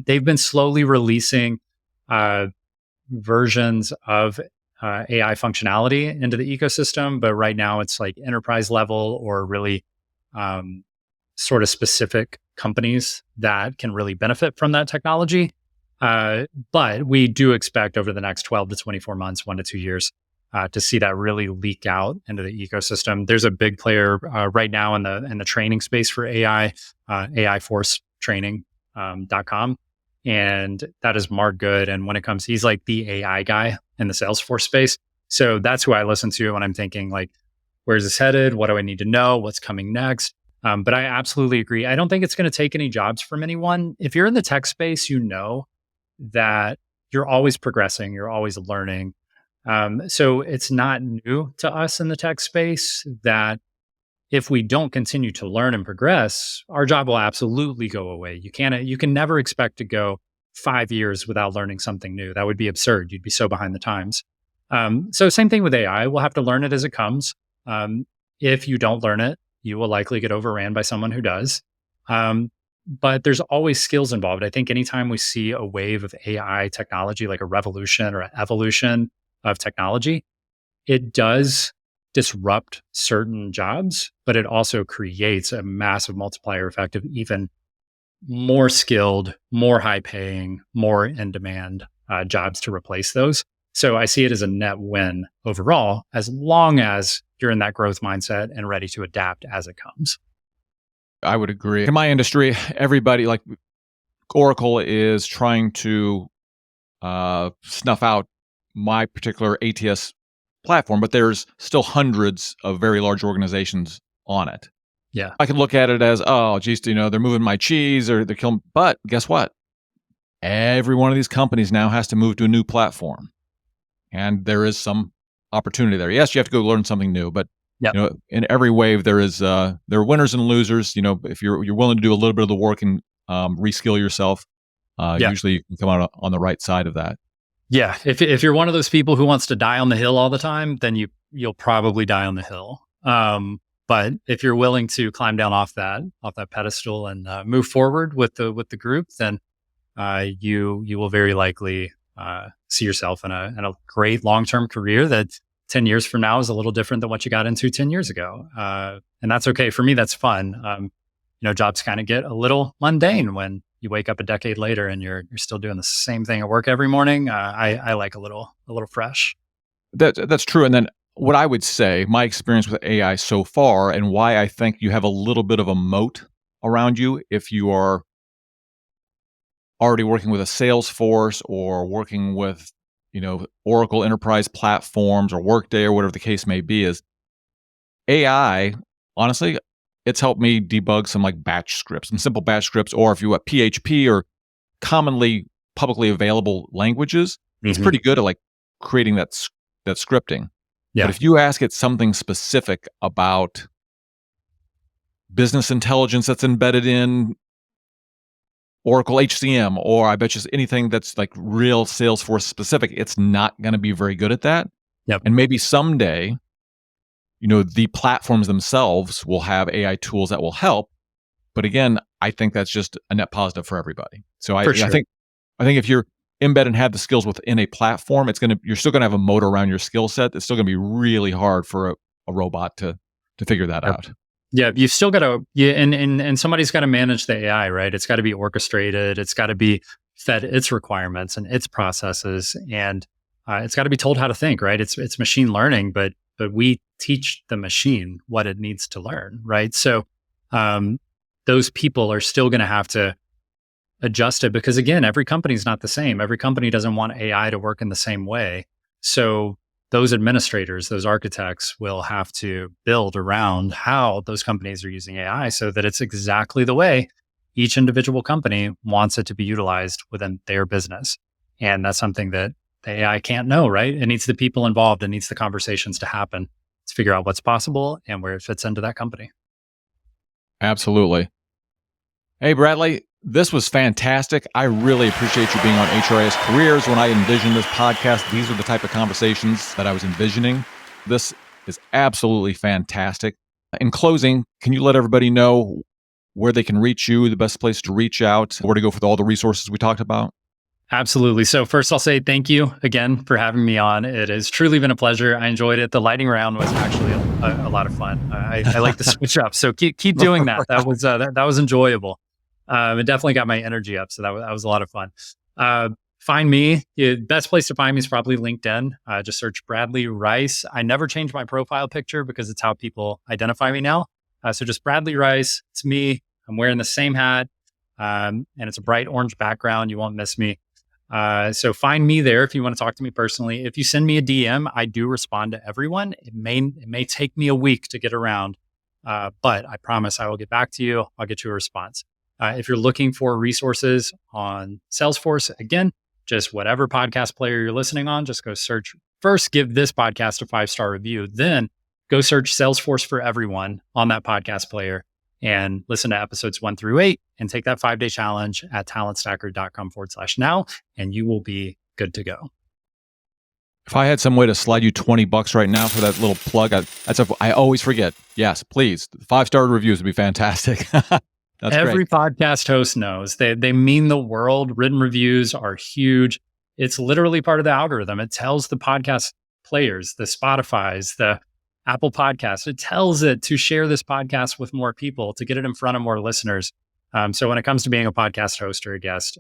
they've been slowly releasing versions of AI functionality into the ecosystem. But right now, it's like enterprise level or really sort of specific companies that can really benefit from that technology. But we do expect over the next 12 to 24 months, 1 to 2 years, to see that really leak out into the ecosystem. There's a big player right now in the training space for AI, AIForceTraining.com. And that is Mark Good. And when it comes, he's like the AI guy in the Salesforce space. So that's who I listen to when I'm thinking like, where's this headed? What do I need to know? What's coming next? But I absolutely agree. I don't think it's going to take any jobs from anyone. If you're in the tech space, you know that you're always progressing, you're always learning. So it's not new to us in the tech space that if we don't continue to learn and progress, our job will absolutely go away. You can never expect to go 5 years without learning something new. That would be absurd. You'd be so behind the times. So same thing with AI. We'll have to learn it as it comes. If you don't learn it, you will likely get overran by someone who does. But there's always skills involved. I think anytime we see a wave of AI technology, like a revolution or an evolution of technology, it does disrupt certain jobs, but it also creates a massive multiplier effect of even more skilled, more high paying, more in demand jobs to replace those. So I see it as a net win overall, as long as you're in that growth mindset and ready to adapt as it comes. I would agree. In my industry, everybody, like Oracle, is trying to snuff out my particular ATS platform, but there's still hundreds of very large organizations on it. Yeah. I can look at it as, oh, geez, they're moving my cheese or they're killing. But guess what? Every one of these companies now has to move to a new platform. And there is some opportunity there. Yes, you have to go learn something new, but in every wave there are winners and losers. If you're willing to do a little bit of the work and reskill yourself, usually you can come out on the right side of that. Yeah, if you're one of those people who wants to die on the hill all the time, then you'll probably die on the hill. But if you're willing to climb down off that pedestal and move forward with the group, then you will very likely see yourself in a great long-term career that 10 years from now is a little different than what you got into 10 years ago. And that's okay. For me, that's fun. Jobs kind of get a little mundane when you wake up a decade later and you're still doing the same thing at work every morning. I like a little fresh. That's true. And then what I would say, my experience with AI so far, and why I think you have a little bit of a moat around you if you are already working with a Salesforce or working with, Oracle Enterprise platforms or Workday or whatever the case may be, is AI, honestly, it's helped me debug some like batch scripts, some simple batch scripts, or if you want PHP or commonly publicly available languages, it's pretty good at like creating that scripting. Yeah. But if you ask it something specific about business intelligence that's embedded in Oracle HCM, or I bet you anything that's like real Salesforce specific, it's not going to be very good at that. Yep. And maybe someday, the platforms themselves will have AI tools that will help. But again, I think that's just a net positive for everybody. So I think if you're embedded and have the skills within a platform, you're still going to have a moat around your skill set. It's still going to be really hard for a robot to figure that out. Yeah, you've still got to, and somebody's got to manage the AI, right? It's got to be orchestrated. It's got to be fed its requirements and its processes, and it's got to be told how to think, right? It's machine learning, but we teach the machine what it needs to learn, right? So those people are still going to have to adjust it because, again, every company is not the same. Every company doesn't want AI to work in the same way. So those administrators, those architects will have to build around how those companies are using AI so that it's exactly the way each individual company wants it to be utilized within their business. And that's something that the AI can't know, right? It needs the people involved. It needs the conversations to happen to figure out what's possible and where it fits into that company. Absolutely. Hey, Bradley, this was fantastic. I really appreciate you being on HRIS Careers. When I envisioned this podcast, these are the type of conversations that I was envisioning. This is absolutely fantastic. In closing, can you let everybody know where they can reach you, the best place to reach out, where to go for all the resources we talked about? Absolutely. So first, I'll say thank you again for having me on. It has truly been a pleasure. I enjoyed it. The lightning round was actually a lot of fun. I like to switch up. So keep doing that. That was enjoyable. It definitely got my energy up. So that was a lot of fun. Find me. The best place to find me is probably LinkedIn. Just search Bradley Rice. I never change my profile picture because it's how people identify me now. So just Bradley Rice. It's me. I'm wearing the same hat. And it's a bright orange background. You won't miss me. So find me there if you want to talk to me personally. If you send me a DM, I do respond to everyone. It may take me a week to get around, but I promise I will get back to you. I'll get you a response. If you're looking for resources on Salesforce, again, just whatever podcast player you're listening on, just go search. First, give this podcast a 5-star review. Then go search Salesforce for Everyone on that podcast player and listen to episodes 1 through 8 and take that 5-day challenge at talentstacker.com/now, and you will be good to go. If I had some way to slide you $20 right now for that little plug, I always forget. Yes, please. 5-star reviews would be fantastic. That's Every great. podcast host knows they mean the world. Written reviews are huge. It's literally part of the algorithm. It tells the podcast players, the Spotify's, the Apple Podcasts, it tells it to share this podcast with more people, to get it in front of more listeners. So when it comes to being a podcast host or a guest,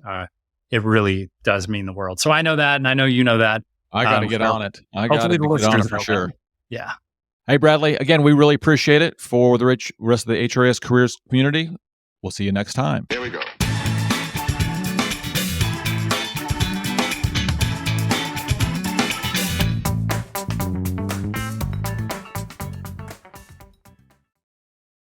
it really does mean the world. So I know that, and I know you know that. I got to get on it. I got to get on it for sure. Yeah. Hey, Bradley, again, we really appreciate it. For the rest of the HRIS Careers community, we'll see you next time. There we go.